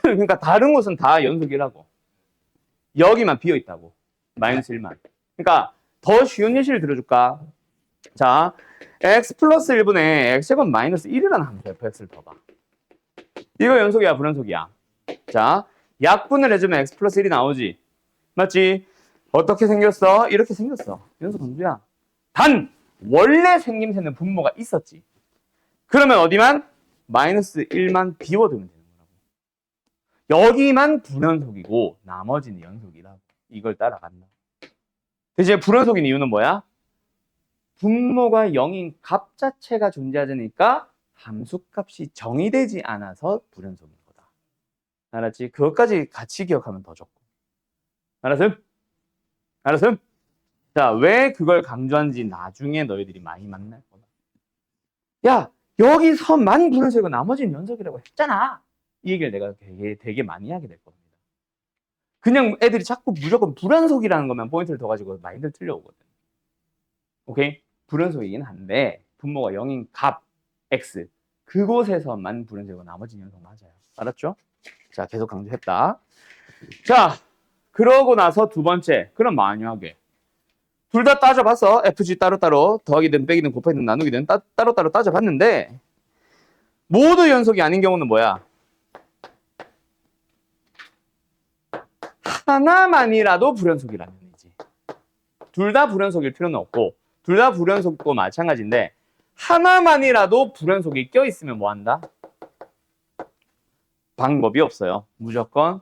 그러니까 다른 곳은 다 연속이라고. 여기만 비어있다고. 마이너스 1만. 그러니까 더 쉬운 예시를 들어줄까? 자, x 플러스 1분의 x제곱 마이너스 1이라는 함수 fx를 봐봐. 이거 연속이야, 불연속이야? 자, 약분을 해주면 x 플러스 1이 나오지. 맞지? 어떻게 생겼어? 이렇게 생겼어. 연속 함수야. 단 원래 생김새는 분모가 있었지. 그러면 어디만? 마이너스 1만 비워두면 되는 거라고. 여기만 불연속이고 나머지는 연속이라고. 이걸 따라간다. 대신 불연속인 이유는 뭐야? 분모가 0인 값 자체가 존재하지 않으니까 함수값이 정의되지 않아서 불연속인 거다. 알았지? 그것까지 같이 기억하면 더 좋고. 알았음? 자, 왜 그걸 강조한지 나중에 너희들이 많이 만날 거다. 야, 여기서만 불연속이고 나머지는 연속이라고 했잖아. 이 얘기를 내가 되게 많이 하게 될 겁니다. 그냥 애들이 자꾸 무조건 불연속이라는 것만 포인트를 더 가지고 많이들 틀려오거든. 오케이? 불연속이긴 한데 분모가 0인 값 x 그곳에서만 불연속이고 나머지는 연속 맞아요. 알았죠? 자, 계속 강조했다. 자, 그러고 나서 두 번째. 그럼 만약에 둘 다 따져봤어. FG 따로따로 더하기든 빼기든 곱하기든 나누기든 따로따로 따져봤는데 모두 연속이 아닌 경우는 뭐야? 하나만이라도 불연속이라는 얘기지. 둘 다 불연속일 필요는 없고 둘 다 불연속도 마찬가지인데 하나만이라도 불연속이 껴있으면 뭐한다? 방법이 없어요. 무조건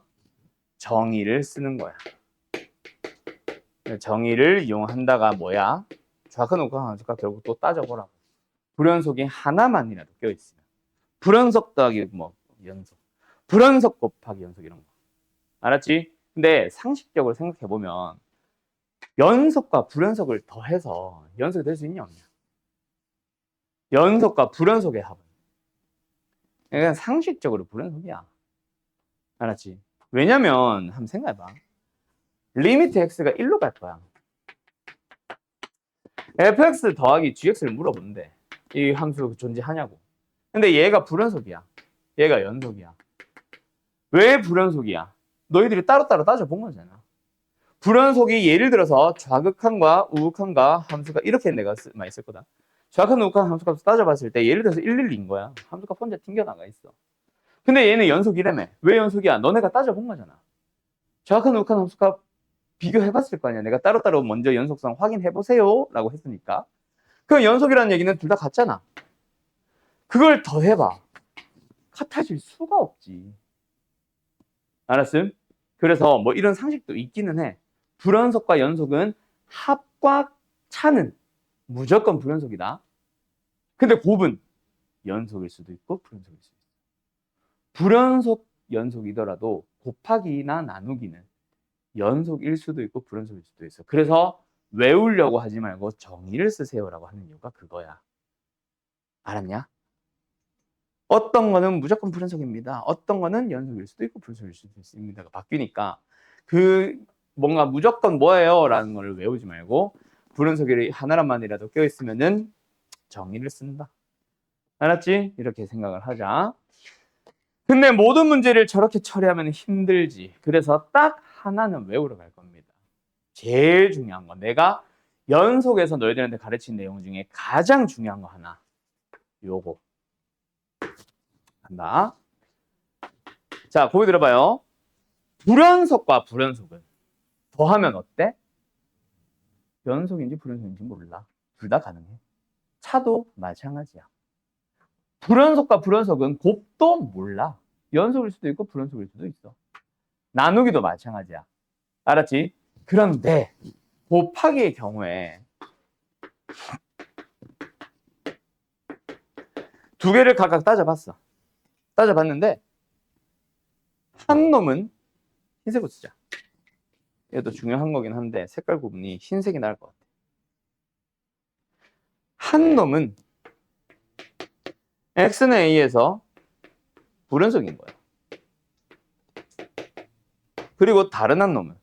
정의를 쓰는 거야. 정의를 이용한다가 뭐야? 좌극한 우극한 함수값 결국 또 따져보라고. 불연속이 하나만이라도 껴있으면. 불연속 더하기 뭐 연속. 불연속 곱하기 연속 이런 거. 알았지? 근데 상식적으로 생각해보면 연속과 불연속을 더해서 연속이 될 수 있냐 없냐? 연속과 불연속의 합은 그냥 상식적으로 불연속이야. 알았지? 왜냐면 한번 생각해봐. 리미트 x가 1로 갈 거야. fx 더하기 gx를 물어보는데 이 함수 존재하냐고. 근데 얘가 불연속이야. 얘가 연속이야. 왜 불연속이야? 너희들이 따로따로 따져본 거잖아. 불연속이 예를 들어서 좌극한과 우극한과 함수가 이렇게 내가 많이 쓸 거다. 좌극한 우극한 함수값 따져봤을 때 예를 들어서 112인 거야. 함수값 혼자 튕겨나가 있어. 근데 얘는 연속이라며. 왜 연속이야? 너네가 따져본 거잖아. 좌극한 우극한 함수값 비교해봤을 거 아니야. 내가 따로따로 먼저 연속성 확인해보세요 라고 했으니까. 그럼 연속이라는 얘기는 둘 다 같잖아. 그걸 더해봐. 같아질 수가 없지. 알았음? 그래서 뭐 이런 상식도 있기는 해. 불연속과 연속은 합과 차는 무조건 불연속이다. 근데 곱은 연속일 수도 있고 불연속일 수도 있어. 불연속 연속이더라도 곱하기나 나누기는 연속일 수도 있고 불연속일 수도 있어. 그래서 외우려고 하지 말고 정의를 쓰세요라고 하는 이유가 그거야. 알았냐? 어떤 거는 무조건 불연속입니다. 어떤 거는 연속일 수도 있고 불연속일 수도 있습니다가 바뀌니까 그 뭔가 무조건 뭐예요? 라는 걸 외우지 말고 불연속이 하나만이라도 껴있으면은 정의를 쓴다. 알았지? 이렇게 생각을 하자. 근데 모든 문제를 저렇게 처리하면 힘들지. 그래서 딱 하나는 외우러 갈 겁니다. 제일 중요한 거. 내가 연속에서 너희들한테 가르친 내용 중에 가장 중요한 거 하나. 요거. 간다. 자, 거기 들어봐요. 불연속과 불연속은 더하면 어때? 연속인지 불연속인지 몰라. 둘 다 가능해. 차도 마찬가지야. 불연속과 불연속은 곱도 몰라. 연속일 수도 있고 불연속일 수도 있어. 나누기도 마찬가지야. 알았지? 그런데 곱하기의 경우에 두 개를 각각 따져봤어. 따져봤는데 한 놈은 흰색으로 쓰자. 얘도 중요한 거긴 한데 색깔 구분이 흰색이 나을 것 같아. 한 놈은 x는 a에서 불연속인 거야. 그리고 다른 한 놈은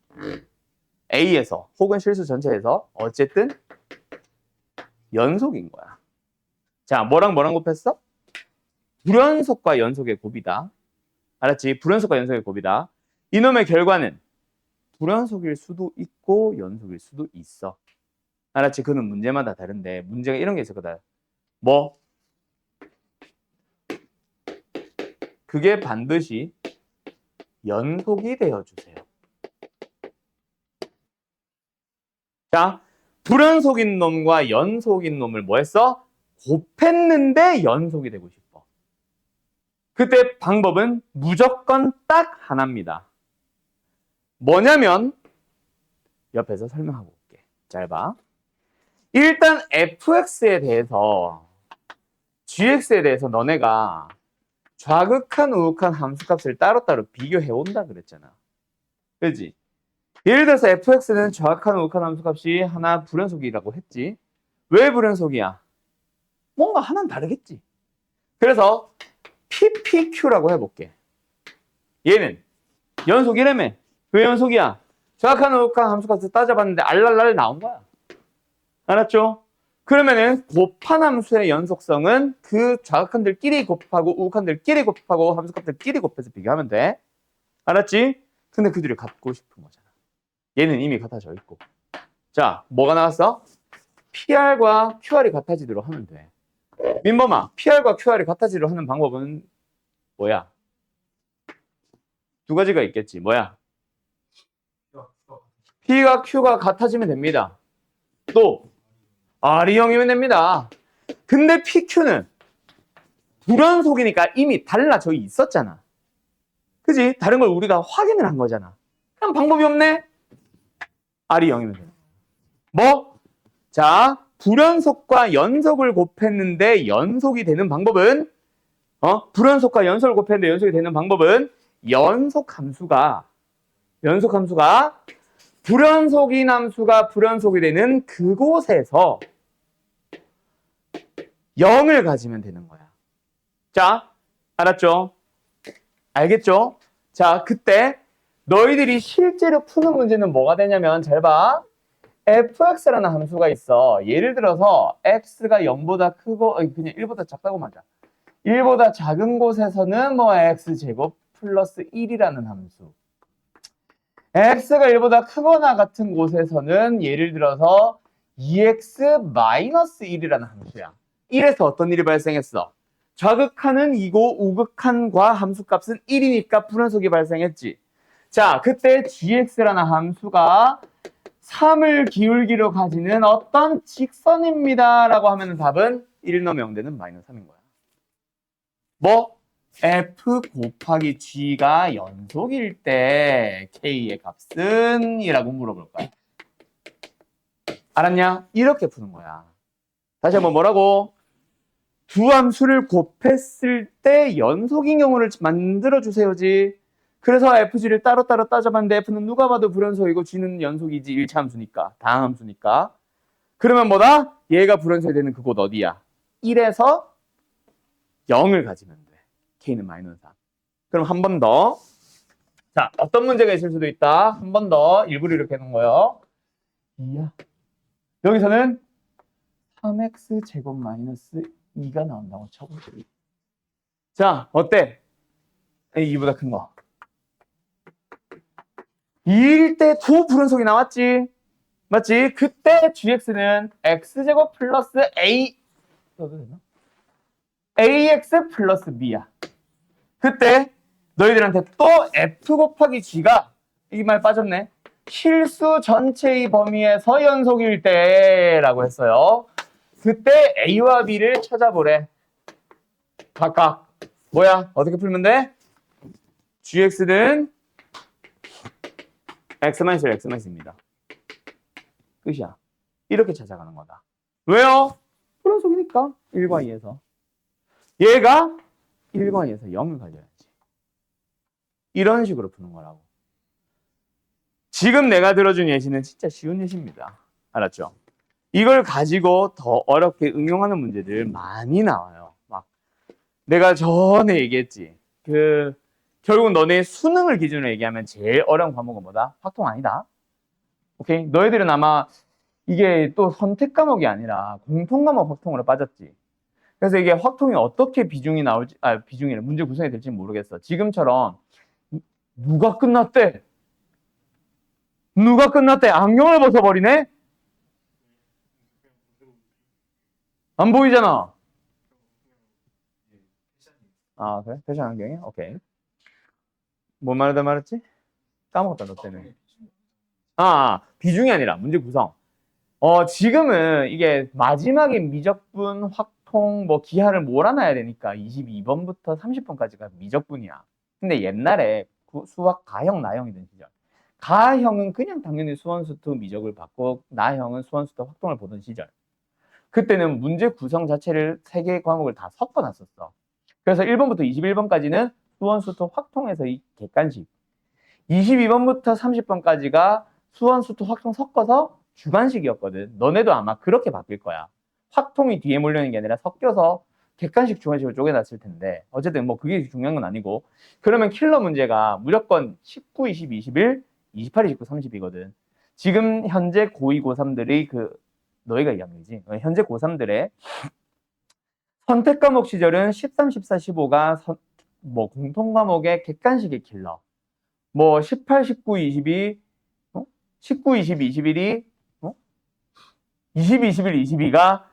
a에서 혹은 실수 전체에서 어쨌든 연속인 거야. 자, 뭐랑 곱했어? 불연속과 연속의 곱이다. 알았지? 불연속과 연속의 곱이다. 이놈의 결과는 불연속일 수도 있고 연속일 수도 있어. 알았지? 그는 문제마다 다른데 문제가 이런 게 있었거든. 뭐? 그게 반드시 연속이 되어주세요. 자, 불연속인 놈과 연속인 놈을 뭐 했어? 곱했는데 연속이 되고 싶어. 그때 방법은 무조건 딱 하나입니다. 뭐냐면 옆에서 설명하고 올게. 잘 봐. 일단 fx에 대해서 gx에 대해서 너네가 좌극한 우극한 함수값을 따로따로 비교해 온다 그랬잖아. 그렇지? 예를 들어서 fx는 좌극한 우극한 함수값이 하나 불연속이라고 했지. 왜 불연속이야? 뭔가 하나는 다르겠지. 그래서 ppq라고 해볼게. 얘는 연속이라며. 왜 연속이야? 좌극한 우극한 함수값을 따져봤는데 알랄랄 나온 거야. 알았죠? 그러면은 곱한 함수의 연속성은 그 좌극한들끼리 곱하고 우극한들끼리 곱하고 함수값들끼리 곱해서 비교하면 돼. 알았지? 근데 그 둘이 같고 싶은 거잖아. 얘는 이미 같아져 있고. 자, 뭐가 나왔어? PR과 QR이 같아지도록 하면 돼. 민범아, PR과 QR이 같아지도록 하는 방법은 뭐야? 두 가지가 있겠지. 뭐야? P가 Q가 같아지면 됩니다. 또 R이형이면 됩니다. 근데 PQ는 불연속이니까 이미 달라져 있었잖아. 그지? 다른 걸 우리가 확인을 한 거잖아. 그냥 방법이 없네. R이 0이면 돼. 뭐? 자, 불연속과 연속을 곱했는데 연속이 되는 방법은 불연속과 연속을 곱했는데 연속이 되는 방법은 연속함수가 불연속인 함수가 불연속이 되는 그곳에서 0을 가지면 되는 거야. 자, 알았죠? 알겠죠? 자, 그때 너희들이 실제로 푸는 문제는 뭐가 되냐면 잘 봐. fx라는 함수가 있어. 예를 들어서 x가 0보다 크고 그냥 1보다 작다고 맞아. 1보다 작은 곳에서는 뭐 x제곱 플러스 1이라는 함수. x가 1보다 크거나 같은 곳에서는 예를 들어서 2x 마이너스 1이라는 함수야. 1에서 어떤 일이 발생했어? 좌극하는 2고 우극한과 함수값은 1이니까 불연속이 발생했지. 자, 그때 gx라는 함수가 3을 기울기로 가지는 어떤 직선입니다 라고 하면 답은 1 넣으면 0되는 마이너스 3인 거야. 뭐? f 곱하기 g가 연속일 때 k의 값은 이라고 물어볼 거야. 알았냐? 이렇게 푸는 거야. 다시 한번 뭐라고? 두 함수를 곱했을 때 연속인 경우를 만들어주세요지. 그래서 fg를 따로따로 따져봤는데 f는 누가 봐도 불연속이고 g는 연속이지. 1차 함수니까. 다항 함수니까. 그러면 뭐다? 얘가 불연속이 되는 그곳 어디야? 1에서 0을 가지면 돼. k는 마이너스 3. 그럼 한 번 더. 자, 어떤 문제가 있을 수도 있다. 한 번 더 일부러 이렇게 해놓은 거예요. 이야. 여기서는 3x 제곱 마이너스 2가 나온다고 쳐보세요. 자, 어때? A보다 큰 거. 2일 때 두 불연속이 나왔지? 맞지? 그때 gx는 x제곱 플러스 a 써도 되나? ax 플러스 b야. 그때 너희들한테 또 f 곱하기 g가 이 말 빠졌네. 실수 전체의 범위에서 연속일 때라고 했어요. 그때 a와 b를 찾아보래. 각각 뭐야? 어떻게 풀면 돼? gx는 x-x입니다. 끝이야. 이렇게 찾아가는 거다. 왜요? 불연속이니까 1과 2에서 얘가 1과 2에서 0을 가져야지. 이런 식으로 푸는 거라고. 지금 내가 들어준 예시는 진짜 쉬운 예시입니다. 알았죠? 이걸 가지고 더 어렵게 응용하는 문제들 많이 나와요. 막 내가 전에 얘기했지. 결국 너네 수능을 기준으로 얘기하면 제일 어려운 과목은 뭐다? 확통 아니다. 오케이? 너희들은 아마 이게 또 선택 과목이 아니라 공통 과목 확통으로 빠졌지. 그래서 이게 확통이 어떻게 비중이 나올지, 비중이라 문제 구성이 될지 모르겠어. 지금처럼 누가 끝났대? 안경을 벗어버리네? 안 보이잖아. 아, 그래? 패션 안경이야? 오케이. 뭔 말하다 말했지? 까먹었다, 너 때문에. 비중이 아니라 문제 구성. 지금은 이게 마지막에 미적분, 확통, 뭐 기하를 몰아놔야 되니까 22번부터 30번까지가 미적분이야. 근데 옛날에 수학 가형, 나형이던 시절. 가형은 그냥 당연히 수원수투 미적을 받고 나형은 수원수투 확통을 보던 시절. 그때는 문제 구성 자체를 3개의 과목을 다 섞어놨었어. 그래서 1번부터 21번까지는 수원수투 확통에서 이 객관식. 22번부터 30번까지가 수원수투 확통 섞어서 주관식이었거든. 너네도 아마 그렇게 바뀔 거야. 확통이 뒤에 몰려있는 게 아니라 섞여서 객관식, 주관식으로 쪼개놨을 텐데 어쨌든 뭐 그게 중요한 건 아니고 그러면 킬러 문제가 무조건 19, 20, 21, 28, 29, 30이거든. 지금 현재 고2, 고3들의 너희가 2학년이지. 현재 고3들의 선택 과목 시절은 13, 14, 15가 뭐 공통 과목의 객관식의 킬러. 뭐 18, 19, 22, 19, 22, 21이 22, 21, 22가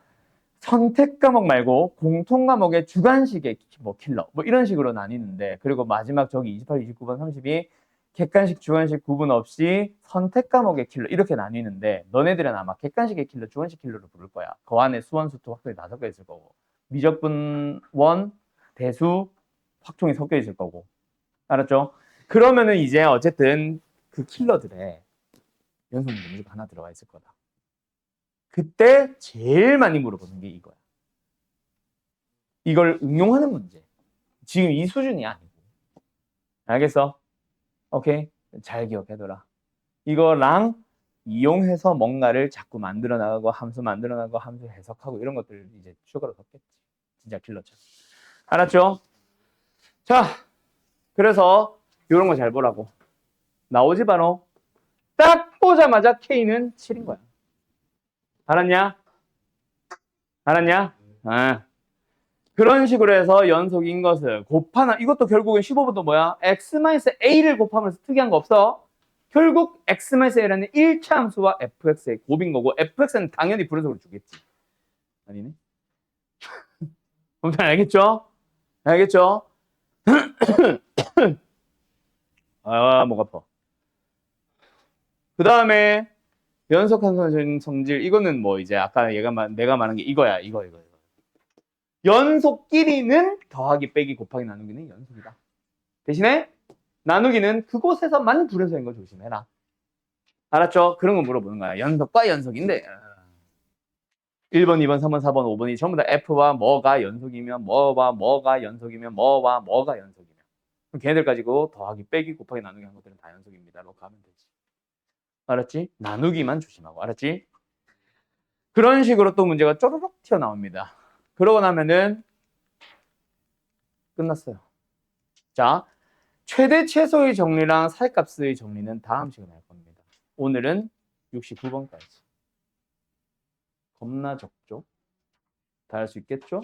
선택 과목 말고 공통 과목의 주관식의 뭐 킬러 뭐 이런 식으로 나뉘는데 그리고 마지막 저기 28, 29번, 30이 객관식, 주관식 구분 없이 선택 과목의 킬러 이렇게 나뉘는데 너네들은 아마 객관식의 킬러, 주관식 킬러로 부를 거야. 그 안에 수원수투 확통이 다 섞여 있을 거고 미적분 원, 대수, 확통이 섞여 있을 거고 알았죠? 그러면은 이제 어쨌든 그 킬러들의 연속 문제 무조건 하나 들어가 있을 거다. 그때 제일 많이 물어보는 게 이거야. 이걸 응용하는 문제. 지금 이 수준이 아니고. 알겠어? 오케이? 잘 기억해둬라. 이거랑 이용해서 뭔가를 자꾸 만들어 나가고 함수 만들어 나가고 함수 해석하고 이런 것들 이제 추가로 섞겠지. 진짜 킬러처럼. 알았죠? 자, 그래서 이런 거 잘 보라고. 나오지 바로. 딱 보자마자 K는 7인 거야. 알았냐? 알았냐? 아. 그런 식으로 해서 연속인 것을 곱하나, 이것도 결국은 15번도 뭐야? x-a를 곱하면서 특이한 거 없어? 결국 x-a라는 1차 함수와 fx의 곱인 거고, fx는 당연히 분해석으로 주겠지. 아니네? 그럼 다 알겠죠? 알겠죠? 아, 목 아파. 그 다음에 연속한 성질, 이거는 뭐 이제 아까 내가 말한 게 이거야. 이거. 연속끼리는 더하기 빼기 곱하기 나누기는 연속이다. 대신에 나누기는 그곳에서만 분해서인 거 조심해라. 알았죠? 그런 거 물어보는 거야. 연속과 연속인데 1번, 2번, 3번, 4번, 5번이 전부 다 F와 뭐가 연속이면 뭐와 뭐가 연속이면 뭐와 뭐가 연속이면 그럼 걔네들 가지고 더하기 빼기 곱하기 나누기 한 것들은 다 연속입니다. 라고 하면 되지. 알았지? 나누기만 조심하고. 알았지? 그런 식으로 또 문제가 쪼르륵 튀어나옵니다. 그러고 나면은 끝났어요. 자, 최대 최소의 정리랑 살값의 정리는 다음 시간에 할 겁니다. 오늘은 69번까지. 겁나 적죠? 다 할 수 있겠죠?